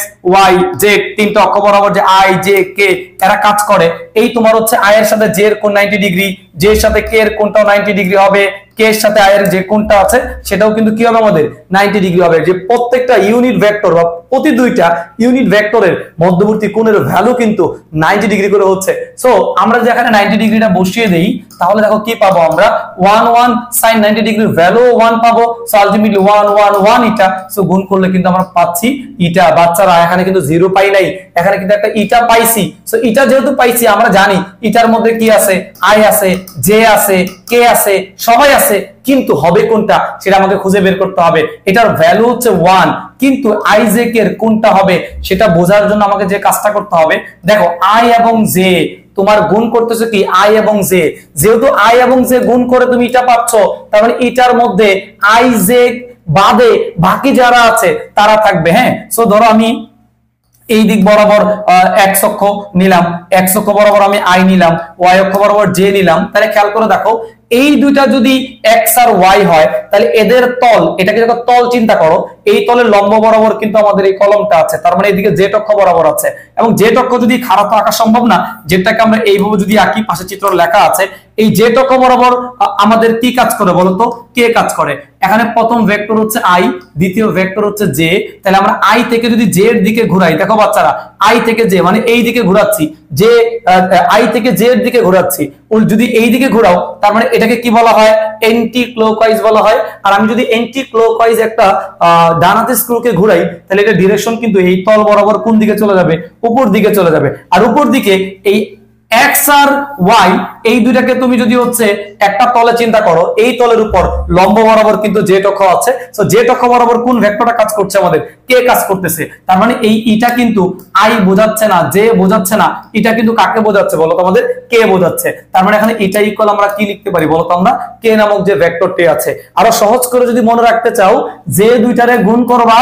y z তিনটা অক্ষ বরাবর যে i j k এরা কাজ করে, এই তোমার হচ্ছে i এর সাথে j এর কোণ 90 ডিগ্রি, j এর সাথে k এর কোণটাও 90 ডিগ্রি হবে, কে এর সাথে আই এর যে কোণটা আছে সেটাও কিন্তু কি হবে আমাদের 90 ডিগ্রি হবে। যে প্রত্যেকটা ইউনিট ভেক্টর বা প্রতি দুইটা ইউনিট ভেক্টরের মধ্যবর্তী কোণের ভ্যালু কিন্তু 90 ডিগ্রি করে হচ্ছে। সো আমরা যে এখানে 90 ডিগ্রিটা বসিয়ে দেই তাহলে দেখো কি পাবো আমরা 1 1 sin 90 ডিগ্রির ভ্যালু 1 পাবো। সো আলটিমেটলি 1 1 1 ইটা। সো গুণ করলে কিন্তু আমরা পাচ্ছি ইটা। বাচ্চারা এখানে কিন্তু 0 পাই নাই, এখানে কিন্তু একটা ইটা পাইছি। সো ইটা যেহেতু পাইছি আমরা জানি ইটার মধ্যে কি আছে, আই আছে, জে আছে, কে আছে, সবাই আছে, কিন্তু হবে কোনটা সেটা আমাকে খুঁজে বের করতে হবে। এটার ভ্যালু হচ্ছে 1, কিন্তু আই জে কে এর কোনটা হবে সেটা বোঝার জন্য আমাকে যে কাজটা করতে হবে, দেখো আই এবং জে তোমার গুণ করতেছে কি আই এবং জে। যেহেতু আই এবং জে গুণ করে তুমি এটা পাচ্ছ, তার মানে এটার মধ্যে আই জে বাদে বাকি যারা আছে তারা থাকবে। হ্যাঁ, সো ধরো আমি এই দিক বরাবর এক্স অক্ষ নিলাম, এক্স অক্ষ বরাবর আমি আই নিলাম, ওয়াই অক্ষ বরাবর জে নিলাম। তাহলে খেয়াল করে দেখো এই দুইটা যদি এক্স আর ওয়াই হয় তাহলে এদের তল, এটাকে যখন তল চিন্তা করো, এই তলের লম্ব বরাবর কিন্তু আমাদের এই কলমটা আছে, তার মানে এদিকে জেড অক্ষ বরাবর আছে। এবং জেড অক্ষ যদি খারাপ আঁকা সম্ভব না, যেটাকে আমরা এইভাবে যদি আঁকি, পাশে চিত্র লেখা আছে, এই জেড অক্ষ বরাবর আমাদের কি কাজ করে বলতো, কে কাজ করে। এখানে প্রথম ভেক্টর হচ্ছে আই, দ্বিতীয় ভেক্টর হচ্ছে জে। তাহলে আমরা আই থেকে যদি জে এর দিকে ঘুরাই, দেখো বাচ্চারা আই থেকে জে মানে এই দিকে ঘুরাচ্ছি, যে আই থেকে জে এর দিকে ঘুরাচ্ছি, যদি এই দিকে ঘুরাও তার মানে এটাকে কি বলা হয়, এন্টি ক্লকওয়াইজ বলা হয়। আর আমি যদি এন্টি ক্লকওয়াইজ একটা ডান হাতের স্ক্রুকে ঘুরাই তাহলে এটা ডিরেকশন কিন্তু এই তল বরাবর কোন দিকে চলে যাবে, উপর দিকে চলে যাবে। আর উপর দিকে এই এক্স আর ওয়াই এই দুইটাকে তুমি যদি হচ্ছে একটা তলে চিন্তা করো, এই তলের উপর লম্ব বরাবর কিন্তু জেড অক্ষ আছে। সো জেড অক্ষ বরাবর কোন ভেক্টরটা কাজ করছে আমাদের, কে কাজ করতেছে। তার মানে এই ইটা কিন্তু আই বোঝাচ্ছে না, জে বোঝাচ্ছে না, এটা কিন্তু কাকে বোঝাচ্ছে বলো তো, আমাদের কে বোঝাচ্ছে। তার মানে এখানে এটা ইকুয়াল আমরা কি লিখতে পারি বলো তো, আমরা কে নামক যে ভেক্টরটি আছে। আরো সহজ করে যদি মনে রাখতে চাও, যে দুইটারে গুণ করবা,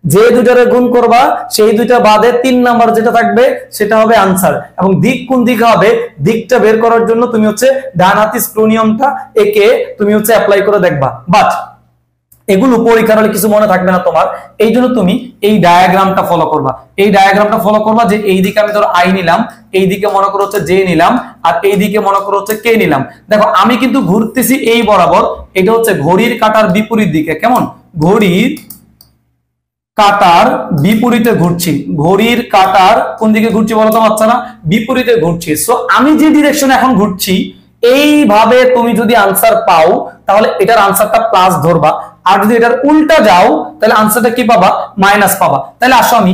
যে দুইটারে গুণ করবা সেই দুইটা বাদে 3 নাম্বার যেটা থাকবে সেটা হবে আনসার। এবং দিক কোন দিকে হবে, দিকটা বের করার জন্য তুমি হচ্ছে ডান হাতি স্ক্রু নিয়মটা একে তুমি হচ্ছে অ্যাপ্লাই করে দেখবা। বাট এগুলো পরীক্ষার হলে কিছু মনে থাকবে না তোমার, এই জন্য তুমি এই ডায়াগ্রামটা ফলো করবা। এই ডায়াগ্রামটা ফলো করবা যে এই দিকে আমি ধরো আই নিলাম, এই দিকে মনে করো হচ্ছে জে নিলাম, আর এই দিকে মনে করো হচ্ছে কে নিলাম। দেখো আমি কিন্তু ঘুরতেছি এই বরাবর, এটা হচ্ছে ঘড়ির কাঁটার বিপরীত দিকে। কেমন, ঘড়ির কাঁটার বিপরীতে ঘুরছি। ঘড়ির কাঁটার কোন দিকে ঘুরছি বলতো বাচ্চারা, বিপরীতে ঘুরছি। সো আমি যে ডিরেকশন এখন ঘুরছি এইভাবে তুমি যদি আনসার পাও তাহলে এটার আনসারটা প্লাস ধরবা, আর যদি এটার উল্টা যাও তাহলে আনসারটা কি পাবা, মাইনাস পাবা। তাহলে আসো আমি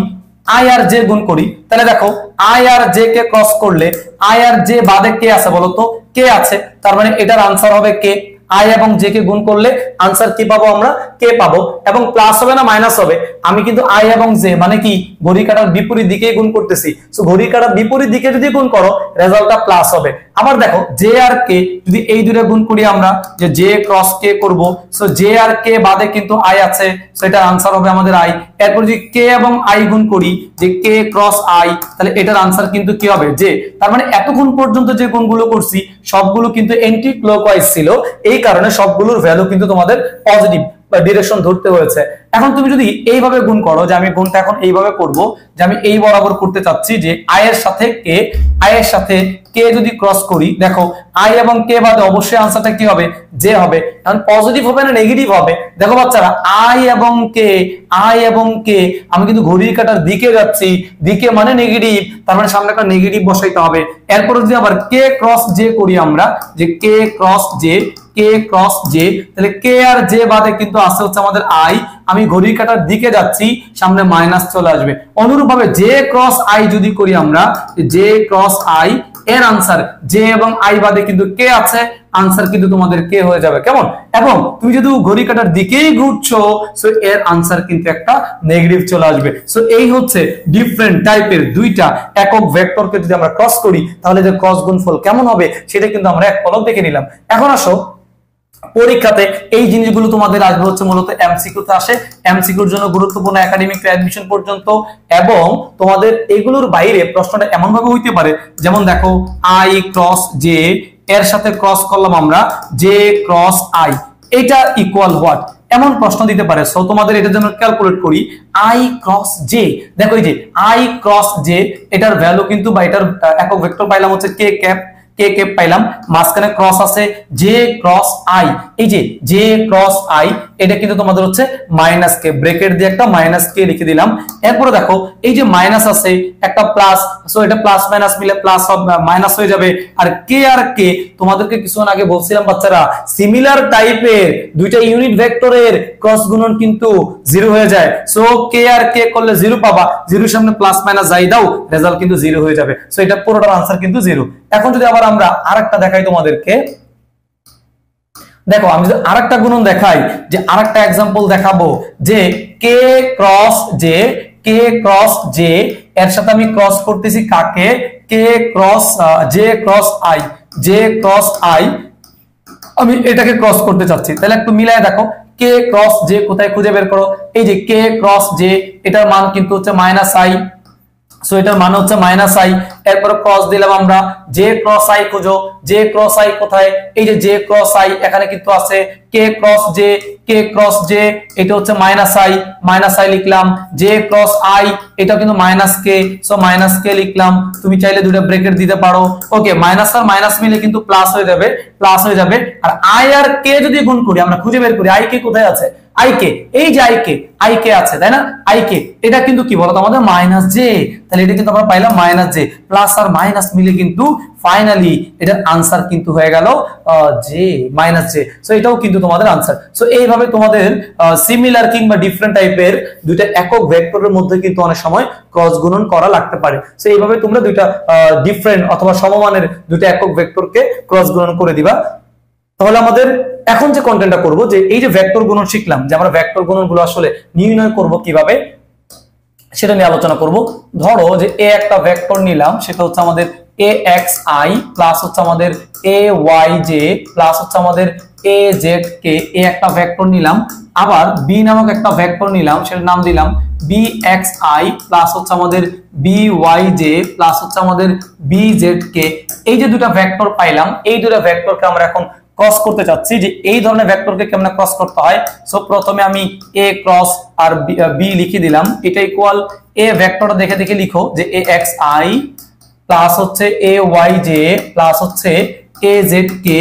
আই আর জে গুণ করি। তাহলে দেখো আই আর জে কে ক্রস করলে আই আর জে বাদে কে আছে বলতো, কে আছে। তার মানে এটার আনসার হবে কে। আই এবং জে কে গুণ করলে আনসার কি পাবো আমরা, কে পাবো। এবং প্লাস হবে না মাইনাস হবে, আমি কিন্তু আই এবং জে মানে কি ঘড়ি কাঁটার বিপরীত দিকে গুণ করতেছি। সো ঘড়ি কাঁটার বিপরীত দিকে যদি গুণ করো রেজাল্টটা প্লাস হবে। আবার দেখো জে আর কে যদি এই দুটো গুণ করি আমরা, যে জে ক্রস কে করব, সো জে আর কে বাদে কিন্তু আই আছে, সো এটার আনসার হবে আমাদের আই। এরপর যদি কে এবং আই গুণ করি, যে কে ক্রস আই, তাহলে এটার আনসার কিন্তু কি হবে, জে। তার মানে এতক্ষণ পর্যন্ত যে গুণগুলো করছি সবগুলো কিন্তু এন্টি ক্লকওয়াইজ ছিল, এই কারণে সবগুলোর ভ্যালু কিন্তু তোমাদের পজিটিভ বা ডিরেকশন ধরতে হয়েছে। এখন তুমি যদি এইভাবে গুণ করো, যে আমি গুণটা এখন এইভাবে করব, যে আমি এই বরাবর করতে চাচ্ছি যে আই এর সাথে কে, আই এর সাথে কে যদি ক্রস করি, দেখো আই এবং কে বাদে অবশ্যই আনসারটা কি হবে, জে হবে। এখন পজিটিভ হবে না নেগেটিভ হবে, দেখো বাচ্চারা আই এবং কে, আই এবং কে, আমি কিন্তু ঘড়ির কাঁটার দিকে যাচ্ছি, দিকে মানে নেগেটিভ, তার মানে সামনে একটা নেগেটিভ বসাইতে হবে। এরপর যদি আবার কে ক্রস জে করি আমরা, যে কে ক্রস জে, কে ক্রস জে, তাহলে কে আর জে বাদে কিন্তু আসছে হচ্ছে আমাদের আই, আমি ঘড়ির কাঁটার দিকে যাচ্ছি, সামনে মাইনাস চলে আসবে। অনুরূপভাবে জে ক্রস আই যদি করি আমরা, জে ক্রস আই, এর আনসার জে এবং আই বাদে কিন্তু কে আছে, আনসার কিন্তু তোমাদের কে হয়ে যাবে। কেমন, এবং তুমি যদি ঘড়ি কাঁটার দিকেই ঘুরছো, সো এর আনসার কিন্তু একটা নেগেটিভ চলে আসবে। সো এই হচ্ছে ডিফারেন্ট টাইপের দুইটা একক ভেক্টরকে যদি আমরা ক্রস করি তাহলে যে ক্রস গুণফল কেমন হবে সেটা কিন্তু আমরা এক পলক দেখে নিলাম। এখন আসো পরীক্ষাতে এই জিনিসগুলো তোমাদের আসবে হচ্ছে মূলত এমসিকিউতে আসে, এমসিকিউর জন্য গুরুত্বপূর্ণ একাডেমিক অ্যাডমিশন পর্যন্ত। এবং তোমাদের এগুলোর বাইরে প্রশ্নটা এমন ভাবে হইতে পারে, যেমন দেখো আই ক্রস জে, এর সাথে ক্রস করলাম আমরা জে ক্রস আই, এটা ইকুয়াল হোয়াট, এমন প্রশ্ন দিতে পারে। সো তোমাদের এটার জন্য ক্যালকুলেট করি আই ক্রস জে। দেখো এই যে আই ক্রস জে, এটার ভ্যালু কিন্তু বা এটার একক ভেক্টর পাইলাম হচ্ছে কে ক্যাপ, কে ক্যাপ পাইলাম, মাঝখানে ক্রস আছে জে ক্রস আই, এই যে জে ক্রস আই এটা কিন্তু তোমাদের হচ্ছে মাইনাস কে, ব্র্যাকেট দিয়ে একটা মাইনাস কে লিখে দিলাম। এরপরে দেখো এই যে মাইনাস আছে একটা প্লাস, সো এটা প্লাস মাইনাস মিলে প্লাস মাইনাস হয়ে যাবে। আর কে তোমাদেরকে কিছুক্ষণ আগে বলছিলাম বাচ্চারা, সিমিলার টাইপের দুইটা ইউনিট ভেক্টরের ক্রস গুণন কিন্তু জিরো হয়ে যায়। সো কে আর কে করলে জিরো পাবা, জিরোর সামনে প্লাস মাইনাস যাই দাও রেজাল্ট কিন্তু জিরো হয়ে যাবে। সো এটা পুরোটার আনসার কিন্তু জিরো। এখন যদি আবার আমরা আরেকটা দেখাই তোমাদেরকে, দেখো আমি যদি আরেকটা গুণন দেখাই, যে আরেকটা एग्जांपल দেখাবো যে কে ক্রস জে এর সাথে আমি ক্রস করতেছি কাকে, কে ক্রস জে ক্রস আই আমি এটাকে ক্রস করতে চাচ্ছি। তাহলে একটু মিলায় দেখো, কে ক্রস জে কোথায় খুঁজে বের করো। এই যে কে ক্রস জে এটার মান কিন্তু হচ্ছে মাইনাস আই, সো এটার মান হচ্ছে মাইনাস আই। এরপর ক্রস দিলাম আমরা, জে ক্রস আই খুঁজো, জে ক্রস আই কোথায়, এই যে জে ক্রস আই এখানে কিন্তু আছে। কে ক্রস জে এটা হচ্ছে মাইনাস আই লিখলাম। জে ক্রস আই এটা কিন্তু মাইনাস কে, সো মাইনাস কে লিখলাম। তুমি চাইলে দুটো ব্র্যাকেট দিতে পারো। ওকে, মাইনাস আর মাইনাস মিলে কিন্তু প্লাস হয়ে যাবে। আর আই আর কে যদি গুণ করি, আমরা খুঁজে বের করি আই কে কোথায় আছে, আই কে এই যে আই কে আছে তাই না, আই কে এটা কিন্তু কি বলতো আমাদের মাইনাস জে। তাহলে এটা কিন্তু আমরা পাইলাম মাইনাস জে, প্লাস আর মাইনাস মিলে কিন্তু ফাইনালি এটার আনসার কিন্তু হয়ে গেল জে মাইনাস জে। সো এটাও কিন্তু তোমাদের আনসার। সো এইভাবে তোমাদের সিমিলার কিংবা ডিফারেন্ট টাইপের দুইটা একক ভেক্টরের মধ্যে কিন্তু অনেক সময় ক্রস গুণন করা লাগতে পারে। সো এইভাবে তোমরা দুইটা ডিফারেন্ট অথবা সমমানের দুইটা একক ভেক্টরকে ক্রস গুণন করে দিবা। তাহলে আমাদের এখন যে কন্টেন্টটা করব, যে এই যে ভেক্টর গুণন শিখলাম, যে আমরা ভেক্টর গুণনগুলো আসলে নির্ণয় করব কিভাবে সেটা নিয়ে আলোচনা করব। ধরো যে এ একটা ভেক্টর নিলাম, সেটা হচ্ছে আমাদের এ এক্স আই প্লাস হচ্ছে আমাদের এ ওয়াই জে প্লাস হচ্ছে আমাদের এ জেড কে, এ একটা ভেক্টর নিলাম। আবার বি নামক একটা ভেক্টর নিলাম, সেটার নাম দিলাম বি এক্স আই প্লাস হচ্ছে আমাদের বি ওয়াই জে প্লাস হচ্ছে আমাদের বি জেড কে। এই যে দুটা ভেক্টর পাইলাম, এই দুটা ভেক্টরকে আমরা এখন ক্রস করতে চাচ্ছি, যে এই ধরনের ভেক্টরকে কেমনে ক্রস করতে হয়। সো প্রথমে আমি এ ক্রস আর বি লিখে দিলাম, এটা ইকুয়াল এ ভেক্টরটা দেখে লিখো যে এ এক্স আই প্লাস হচ্ছে এ ওয়াই জে প্লাস হচ্ছে এ জেড কে।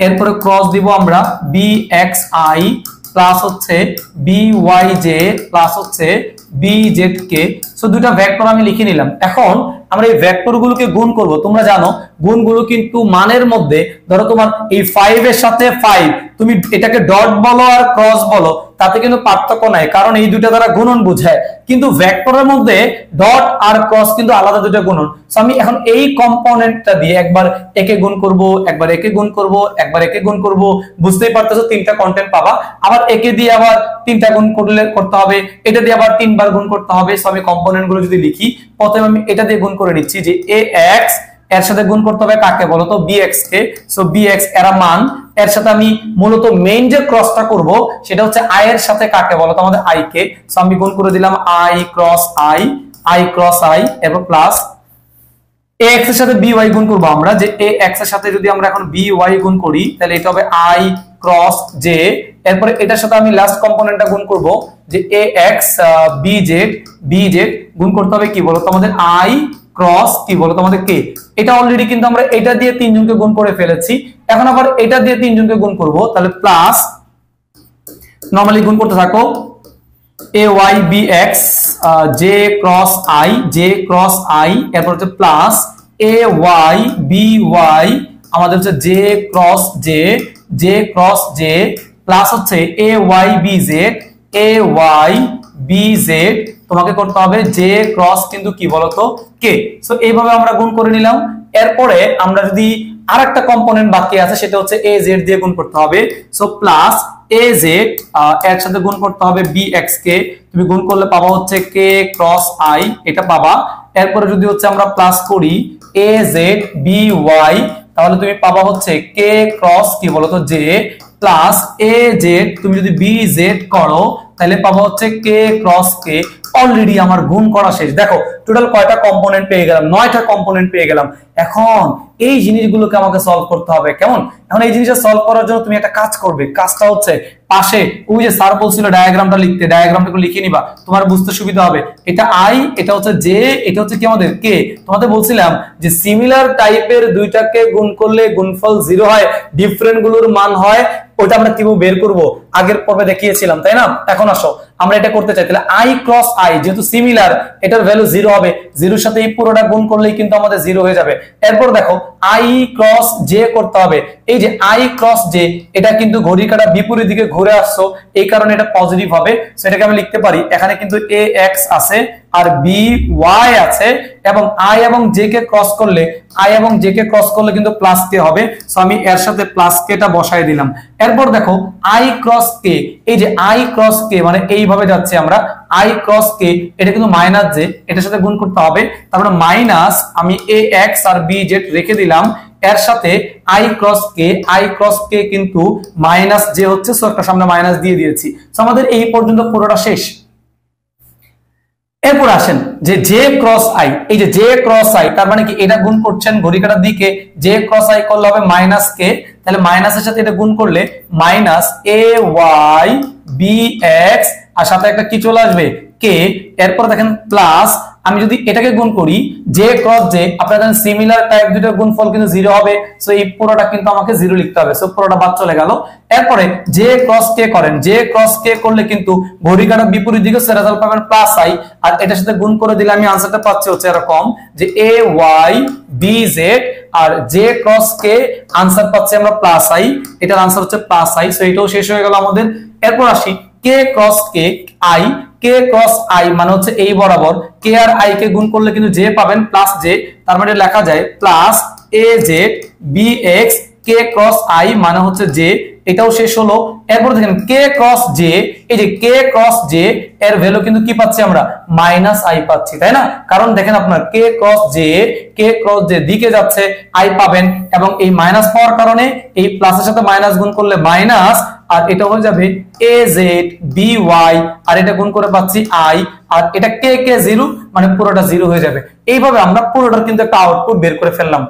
এরপরে ক্রস দিব আমরা বি এক্স আই প্লাস হচ্ছে বি ওয়াই জে প্লাস হচ্ছে বি জেড কে। সো দুটা ভেক্টর আমি লিখে নিলাম। এখন আমরা এই ভেক্টরগুলোকে গুণ করব। তোমরা জানো গুণগুলো কিন্তু মানের মধ্যে, ধরো তোমার এই 5 এর সাথে 5 তুমি এটাকে ডট বলো আর ক্রস বলো, তাতে কিন্তু পার্থক্য নাই, কারণ এই দুটো দ্বারা গুণন বোঝায়। কিন্তু ভেক্টরের মধ্যে ডট আর ক্রস কিন্তু আলাদা দুটো গুণন। সো আমি এখন এই কম্পোনেন্টটা দিয়ে একবার একে গুণ করব, একবার একে গুণ করব, একবার একে গুণ করব। বুঝতেই পারতেছো তিনটা কন্টেন্ট পাবা। আবার একে দিয়ে আবার তিনটা গুণ করতে হবে, এটা দিয়ে আবার তিনবার গুণ করতে হবে। সো আমি কম্পোনেন্ট গুলো যদি লিখি, প্রথমে আমি এটা দিয়ে গুণ করে নিচ্ছি, যে এ এক্স এর সাথে গুণ করতে হবে কাকে বলতো, bx কে। সো bx এর মান, এর সাথে আমি মূলত মেইন যে ক্রসটা করব সেটা হচ্ছে i এর সাথে কাকে বলতো আমাদের i কে। সো আমি গুণ করে দিলাম i ক্রস i এবং প্লাস ax এর সাথে by গুণ করব আমরা, যে ax এর সাথে যদি আমরা এখন by গুণ করি তাহলে এটা হবে i ক্রস j। এরপরে এটার সাথে আমি লাস্ট কম্পোনেন্টটা গুণ করব, যে ax bz গুণ করতে হবে কি বলতো আমাদের i ক্রস কি বলতো আমাদের কে। এটা অলরেডি কিন্তু আমরা এটা দিয়ে তিনজনকে গুণ করে ফেলেছি। এখন আবার এটা দিয়ে তিনজনকে গুণ করব, তাহলে প্লাস নরমালি গুণ করতে থাকো ay bx j cross i এরপর হচ্ছে প্লাস ay by আমাদের হচ্ছে j ক্রস j প্লাস হচ্ছে ay bz তোমাকে করতে হবে j ক্রস কিন্তু কি বলতো কে। সো এইভাবে আমরা গুণ করে নিলাম। এরপরে আমরা যদি আরেকটা কম্পোনেন্ট বাকি আছে সেটা হচ্ছে az দিয়ে গুণ করতে হবে। সো প্লাস az এর সাথে গুণ করতে হবে bx কে, তুমি গুণ করলে পাবা হচ্ছে k ক্রস i, এটা পাবা। এরপরে যদি হচ্ছে আমরা প্লাস করি az by, তাহলে তুমি পাবা হচ্ছে k ক্রস কি বলতো j প্লাস az তুমি যদি bz করো তাহলে পাবা হচ্ছে k ক্রস k অলরেডি আমার গুণ করা শেষ। দেখো টোটাল কয়টা কম্পোনেন্ট পেয়ে গেলাম, 9টা কম্পোনেন্ট পেয়ে গেলাম। এখন এই জিনিসগুলোকে আমাকে সলভ করতে হবে। কেমন? এখন এই জিনিসটা সলভ করার জন্য তুমি একটা কাজ করবে। কাজটা হচ্ছে পাশে ওই যে স্যার বলছিল ডায়াগ্রামটা লিখতে, ডায়াগ্রামটা লিখে নিবা, তোমার বুঝতে সুবিধা হবে। এটা আই, এটা হচ্ছে জে, এটা হচ্ছে কি আমাদের কে। তোমাদের বলছিলাম যে সিমিলার টাইপের দুইটাকে গুণ করলে গুণফল 0 হয়, ডিফারেন্ট গুলোর মান হয়। ওটা আমরা কিভাবে বের করব আগের পর্বে দেখিয়েছিলাম, তাই না? এখন আসো আমরা এটা করতে চাই। তাহলে আই ক্রস আই যেহেতু সিমিলার, এটার ভ্যালু 0 হবে। 0-র সাথে এই পুরোটা গুণ করলেই কিন্তু আমাদের 0 হয়ে যাবে। এরপর দেখো আই ক্রস জে করতে হবে। এই যে আই ক্রস জে, এটা কিন্তু ঘড়ির কাঁটা বিপরীত দিকে ঘুরে আসছো, এই কারণে এটা পজিটিভ হবে। সেটাকে আমি লিখতে পারি এখানে কিন্তু এ এক্স আছে আর বি ওয়াই আছে, এবং আই এবং জে কে ক্রস করলে, আই এবং জে কে ক্রস করলে কিন্তু প্লাস কে হবে। সো আমি এর সাথে প্লাস কে টা বসাই দিলাম। এরপর দেখো আই ক্রস কে, এই যে আই ক্রস কে মানে এইভাবে যাচ্ছে আমরা, আই ক্রস কে এটা কিন্তু মাইনাস জে, এটার সাথে গুণ করতে হবে। তারপরে মাইনাস আমি এ এক্স আর বি জেড রেখে দিলাম, এর সাথে আই ক্রস কে কিন্তু মাইনাস জে হচ্ছে, সো একটা সামনে মাইনাস দিয়ে দিয়েছি। সো আমাদের এই পর্যন্ত পুরোটা শেষ। এরপর আসেন যে জে ক্রস আই, এই যে জে ক্রস আই তার মানে কি এটা গুণ করছেন ঘড়ি কাঁটার দিকে, জে ক্রস আই করলে হবে মাইনাস কে, তাহলে মাইনাসের সাথে এটা গুণ করলে মাইনাস এ ওয়াই বি এক্স, আর সাথে একটা কি চলে আসবে কে। এরপর দেখেন প্লাস আমি যদি এটাকে গুণ করি জে ক্রস জে, আপনারা জানেন সিমিলার টাইপ দুটোর গুণফল কিন্তু 0 হবে। সো এই পুরোটা কিন্তু আমাকে 0 লিখতে হবে। সো পুরোটা বাদ চলে গেল। এরপরে জে ক্রস কে করেন, জে ক্রস কে করলে কিন্তু ঘড়ি কাঁটার বিপরীত দিকে রেজাল্ট পাবেন প্লাস আই, আর এটার সাথে গুণ করে দিলে আমি আনসারটা পাচ্ছি হচ্ছে এরকম যে এ ওয়াই বি জেড, আর জে ক্রস কে আনসার পাচ্ছি আমরা প্লাস আই, এটার আনসার হচ্ছে প্লাস আই। সো এটাও শেষ হয়ে গেল আমাদের। এরপর আসি K cross K I, K cross I মানে হচ্ছে এই বরাবর কে আর আই কে গুণ করলে কিন্তু জে পাবেন প্লাস জে, তার মানে লেখা যায় plus A Z B X K cross I মানে হচ্ছে জে, এটাও শেষ হলো। এরপর দেখেন কে ক্রস জে, এই যে কে ক্রস জে এর ভ্যালু কিন্তু কি পাচ্ছি আমরা মাইনাস আই পাচ্ছি, তাই না? কারণ দেখেন আপনার কে ক্রস জে দিকে যাচ্ছে, আই পাবেন, এবং এই মাইনাস পাওয়ার কারণে এই প্লাসের সাথে মাইনাস গুণ করলে মাইনাস, আর এটা হয়ে যাবে এ জেড বি ওয়াই, আর এটা গুণ করে পাচ্ছি আই, আর এটা কে কে 0 মানে পুরোটা 0 হয়ে যাবে। এইভাবে আমরা পুরোটার কিন্তু একটা আউটপুট বের করে ফেললাম।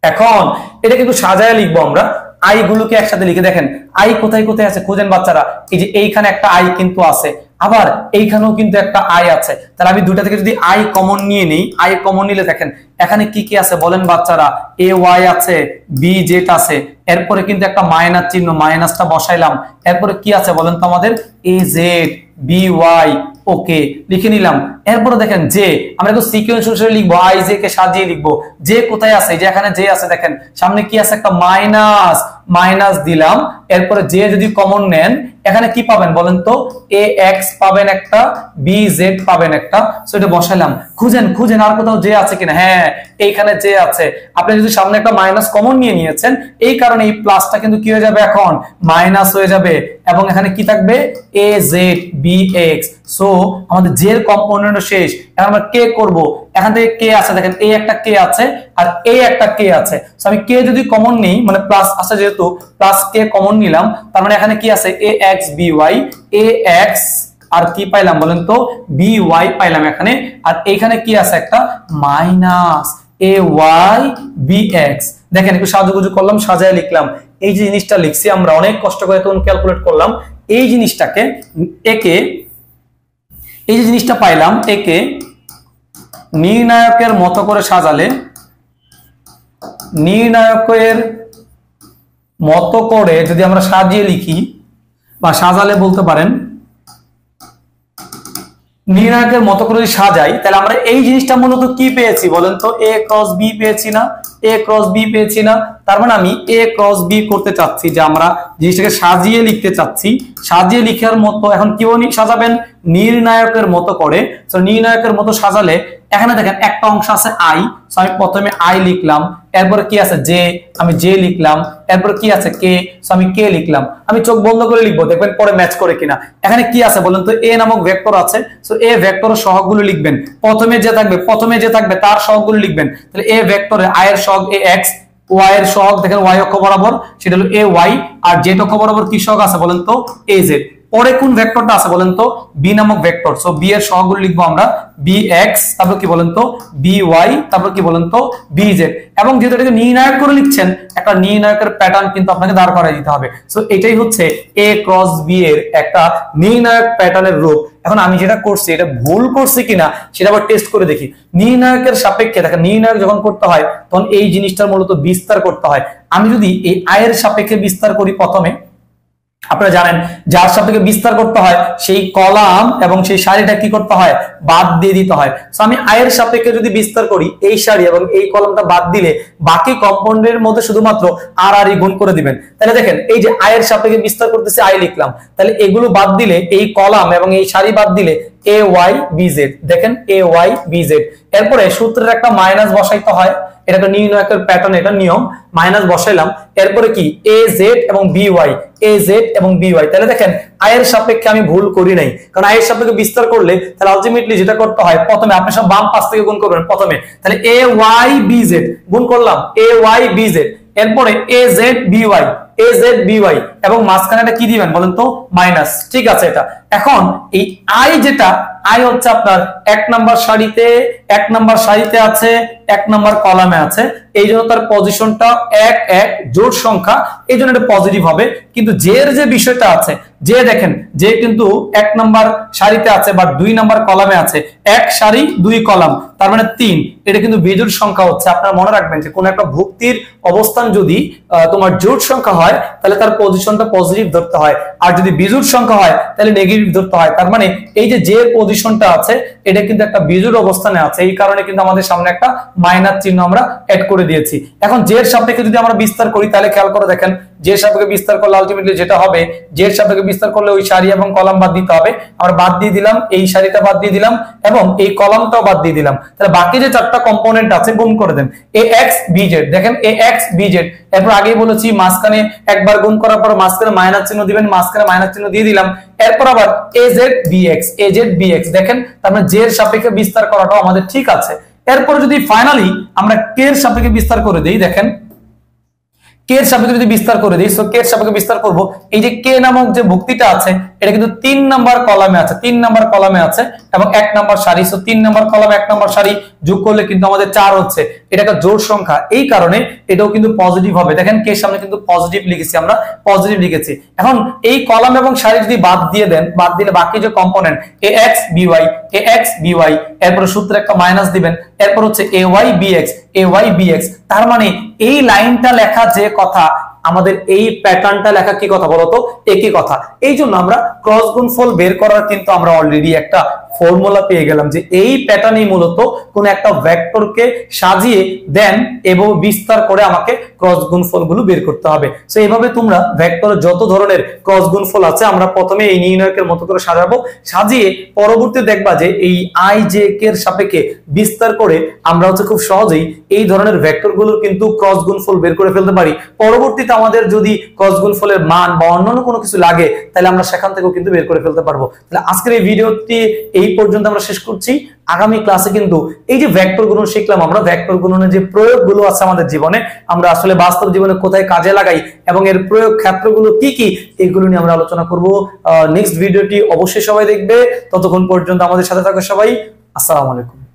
এখন এটা কিন্তু সাজায় লিখবো আমরা, আই গুলোকে একসাথে লিখে দেখেন আই কোথায় কোথায় আছে খুঁজেন বাচ্চারা। এই যে এইখানে একটা আই কিন্তু আছে, আবার এইখানেও কিন্তু একটা আই আছে। তাহলে আমি দুটা থেকে যদি আই কমন নিয়ে নিই, আই কমন নিলে দেখেন এখানে কি কি আছে বলেন বাচ্চারা, এ ওয়াই আছে, বি জেড আছে, এরপরে কিন্তু একটা মাইনাস চিহ্ন, মাইনাসটা বসাইলাম। এরপরে কি আছে বলেন তো আমাদের এ জেড বি ওয়াই, ওকে লিখে নিলাম। এরপরে দেখেন জে, আমরা একটু সিকোয়েন্স অনুসারে লিখবো, আই জে কে সাজিয়ে লিখবো। জে কোথায় আছে, যে এখানে জে আছে, দেখেন সামনে কি আছে একটা মাইনাস, মাইনাস দিলাম। এরপরে জে যদি কমন নেন এখানে কি পাবেন বলেন তো, এ এক্স পাবেন একটা, বি জেড পাবেন একটা। সো এটা বসাইলাম। খুঁজেন আর কোথাও জে আছে কিনা। হ্যাঁ এইখানে জে আছে। আপনি যদি সামনে একটা মাইনাস কমন নিয়ে নিয়েছেন, এই কারণে এই প্লাসটা কিন্তু কি হয়ে যাবে এখন মাইনাস হয়ে যাবে, এবং এখানে কি থাকবে A Z B X. So আমাদের জে এর কম্পোনেন্ট শেষ। এখন আমরা কে করব, এখান থেকে কে আছে দেখেন, এই একটা কে আছে আর এই একটা কে আছে। সো আমি কে যদি কমন নেই, মানে প্লাস আছে যেহেতু প্লাস কে কমন নিলাম, তার মানে এখানে কি আছে এ এক্স বি ওয়াই, এ এক্স আর কি পাইলাম বলেন তো বি ওয়াই পাইলাম এখানে, আর এখানে কি আছে একটা মাইনাস এ ওয়াই বি এক্স। দেখেন একটু সাজুগুজু করলাম, সাজায় লিখলাম। এই যে জিনিসটা লিখছি আমরা অনেক কষ্ট করে তখন ক্যালকুলেট করলাম, এই জিনিসটাকে একে, এই যে জিনিসটা পাইলাম একে নির্ণায়কের মতো করে সাজালে, নির্ণায়কের মতো করে যদি আমরা সাজিয়ে লিখি বা সাজালে বলতে পারেন, নির্ণায়কের মতো করে সাজাই, তাহলে আমরা এই জিনিসটা মূলত কি পেয়েছি বলেন তো, এ ক্রস বি পেয়েছি না, এ ক্রস বি পেয়েছি না। তার মানে আমি এ ক্রস বি করতে চাচ্ছি, যে আমরা জিনিসটাকে সাজিয়ে লিখতে চাচ্ছি। সাজিয়ে লিখার মতো এখন কিভাবে সাজাবেন, নির্ণায়কের মতো করে। তো নির্ণায়কের মতো সাজালে এখানে দেখেন একটা অংশ আছে আই, সো আমি প্রথমে আই লিখলাম। এরপরে কি আছে জে, আমি জে লিখলাম। এরপরে কি আছে কে, সো আমি কে লিখলাম। আমি চোখ বন্ধ করে লিখবো, দেখবেন পরে ম্যাচ করে কিনা। এখানে কি আছে বলেন তো, এ নামক ভেক্টর আছে। সো এ ভেক্টরের সহগগুলো লিখবেন। প্রথমে যে থাকবে তার সহগগুলো লিখবেন। তাহলে এ ভেক্টরে আই এর সহগ এ এক্স, ওয়াই এর সহগ দেখেন ওয়াই অক্ষ বরাবর সেটা হলো এ ওয়াই, আর জেড অক্ষ বরাবর কি সহগ আছে বলেন তো এ জেড। পরে কোন ভেক্টরটা আছে বলেন তো, বি নামক ভেক্টর। সো বি এর সহগুলো লিখবো আমরা bx, তারপর কি বলেন তো by, তারপর কি বলেন তো bz। এবং যেহেতু এটাকে নির্ণায়ক করে লিখছেন, একটা নির্ণায়কের প্যাটার্ন কিন্তু আপনাকে দাঁড় করাই দিতে হবে। সো এটাই হচ্ছে a ক্রস b এর একটা নির্ণায়ক প্যাটার্নের রূপ। এখন আমি যেটা করছি এটা ভুল করছি কিনা সেটা আবার টেস্ট করে দেখি। নির্ণায়কের সাপেক্ষে দেখেন, নির্ণায়ক যখন করতে হয় তখন এই জিনিসটার মূলত বিস্তার করতে হয়। আমি যদি এই আয়ের সাপেক্ষে বিস্তার করি, প্রথমে আপনারা জানেন যার সাপেক্ষে বিস্তার করতে হয় সেই কলাম এবং সেই সারিটা কি করতে হয়, বাদ দিয়ে দিতে হয়। সো আমি আয়ের সাপেক্ষে যদি বিস্তার করি, এই সারি এবং এই কলামটা বাদ দিলে বাকি কম্পাউন্ডের মধ্যে শুধুমাত্র আর আর গুণ করে দিবেন। তাহলে দেখেন এই যে আয়ের সাপেক্ষে বিস্তার করতেছে আই লিখলাম, তাহলে এগুলো বাদ দিলে এই কলাম এবং এই সারি বাদ দিলে এ ওয়াই বিজেড, দেখেন এ ওয়াই বিজেড। এরপরে সূত্রের একটা মাইনাস বসাইতে হয়, এটা একটা নির্ণায়কের প্যাটার্ন, এটা নিয়ম, মাইনাস বসাইলাম। এরপরে কি এ জেড এবং বি ওয়াই, এ জেড এবং বি ওয়াই। তাহলে দেখেন আয়ের সাপেক্ষে আমি ভুল করি নাই, কারণ আয়ের সাপেক্ষে বিস্তার করলে তাহলে আলটিমেটলি যেটা করতে হয়, প্রথমে আপনি সব বাম পাশ থেকে গুণ করবেন প্রথমে। তাহলে এ ওয়াই বি জেড গুণ করলাম, এ ওয়াই বি জেড, এরপরে A Z B Y, A Z B Y, এবং মাঝখানে এটা কি দিবেন বলেন তো, মাইনাস। ঠিক আছে, এটা এখন এই আই যেটা, আই হচ্ছে আপনার এক নাম্বার সারিতে আছে, এক নাম্বার কলামে আছে, এই জন্য তার পজিশনটা 1 1 জোড় সংখ্যা, এই জন্য এটা পজিটিভ হবে। কিন্তু জে এর যে বিষয়টা আছে, যে দেখেন যে কিন্তু 1 নাম্বার সারিতে আছে বা 2 নাম্বার কলামে আছে, 1 সারি 2 কলাম, তার মানে 3, এটা কিন্তু বিজোড় সংখ্যা হচ্ছে। আপনারা মনে রাখবেন যে কোন একটা ভুক্তির অবস্থান যদি তোমার জোড় সংখ্যা হয় তাহলে তার পজিশনটা পজিটিভ ধরতে হয়, আর যদি বিজোড় সংখ্যা হয় তাহলে নেগেটিভ ধরতে হয়। তার মানে এই যে যে পজিশনটা আছে এটা কিন্তু একটা বিজোড় অবস্থানে আছে, এই কারণে কিন্তু আমাদের সামনে একটা মাইনাস চিহ্ন আমরা অ্যাড করে দিয়েছি। এখন জে এর সাপেক্ষে যদি আমরা বিস্তার করি তাহলে খেয়াল করে দেখেন, যে সাপেক্ষে বিস্তার করলে আলটিমেটলি যেটা হবে, যে সাপেক্ষে বিস্তার করলে ওই সারি এবং কলাম বাদ দিতে হবে। আমরা বাদ দিয়ে দিলাম, এই সারিটা বাদ দিয়ে দিলাম এবং এই কলামটাও বাদ দিয়ে দিলাম। তাহলে বাকি যে চারটা কম্পোনেন্ট আছে গুণ করে দেন, এ এক্স বি জেড, দেখেন এ এক্স বি জেড। এরপর আগেই বলেছি মাঝখানে একবার গুণ করার পর মাঝখানে মাইনাস চিহ্ন দিবেন, মাঝখানে মাইনাস চিহ্ন দিয়ে দিলাম। এরপর আবার A Z B X, A Z B X, দেখেন তার মানে জে এর সাপেক্ষে বিস্তার করাটাও আমাদের ঠিক আছে। এরপর যদি ফাইনালি আমরা কে এর সাপেক্ষে বিস্তার করে দেই, দেখেন কে এর সাপেক্ষে যদি বিস্তার করে দিই, সো কে এর সাপেক্ষে বিস্তার করব, এই যে কে নামক যে ভুক্তিটা আছে এটা কিন্তু 3 নাম্বার কলামে আছে, 3 নাম্বার কলামে আছে এবং 1 নাম্বার সারি। সো 3 নাম্বার কলাম 1 নাম্বার সারি যোগ করলে কিন্তু আমাদের 4 হচ্ছে, এটা একটা জোড় সংখ্যা, এই কারণে এটাও কিন্তু পজিটিভ হবে। দেখেন কে এর সামনে কিন্তু পজিটিভ লিখেছি, আমরা পজিটিভ লিখেছি। এখন এই কলাম এবং সারি যদি বাদ দিয়ে দেন, বাদ দিলে বাকি যে কম্পোনেন্ট এ এক্স বি ওয়াই, এ এক্স বি ওয়াই, এরপর সূত্রে একটা মাইনাস দিবেন, এরপর হচ্ছে এ ওয়াই বি এক্স, এ ওয়াই বি এক্স। তার মানে এই লাইনটা লেখা যে কথা, আমাদের এই প্যাটার্নটা লেখা কি কথা বলতো, একই কথা। এই জন্য আমরা ক্রস গুণফল বের করার কিন্তু আমরা অলরেডি একটা ফর্মুলা পেয়ে গেলাম, যে এই প্যাটার্নই মূলত কোন একটা ভেক্টরকে সাজিয়ে দেন এবং বিস্তার করে আমাকে ক্রস গুণফল গুলো বের করতে হবে। সো এইভাবে তোমরা ভেক্টরের যত ধরনের ক্রস গুণফল আছে আমরা প্রথমে এই নির্ণয়কের মতো করে সাজাবো, সাজিয়ে পরবর্তীতে দেখবা যে এই আই জে কে এর সাপেক্ষে বিস্তার করে আমরা হচ্ছে খুব সহজেই এই ধরনের ভেক্টর গুলোর কিন্তু ক্রস গুণফল বের করে ফেলতে পারি। পরবর্তীতে আমাদের যদি ক্রস গুণফলের মান বা অন্যান্য কোনো কিছু লাগে তাহলে আমরা সেখান থেকেও কিন্তু বের করে ফেলতে পারবো। তাহলে আজকের এই ভিডিওটি এই পর্যন্ত আমরা শেষ করছি। আগামী ক্লাসে কিন্তু এই যে ভেক্টর গুণন শিখলাম, আমরা ভেক্টর গুণনের যে প্রয়োগগুলো আছে আমাদের জীবনে, আমরা আসলে বাস্তব জীবনে কোথায় কাজে লাগাই এবং এর প্রয়োগ ক্ষেত্রগুলো কি কি, এগুলো নিয়ে আমরা আলোচনা করব। নেক্সট ভিডিওটি অবশ্যই সবাই দেখবে। ততক্ষণ পর্যন্ত আমাদের সাথে থাকো সবাই। আসসালামু আলাইকুম।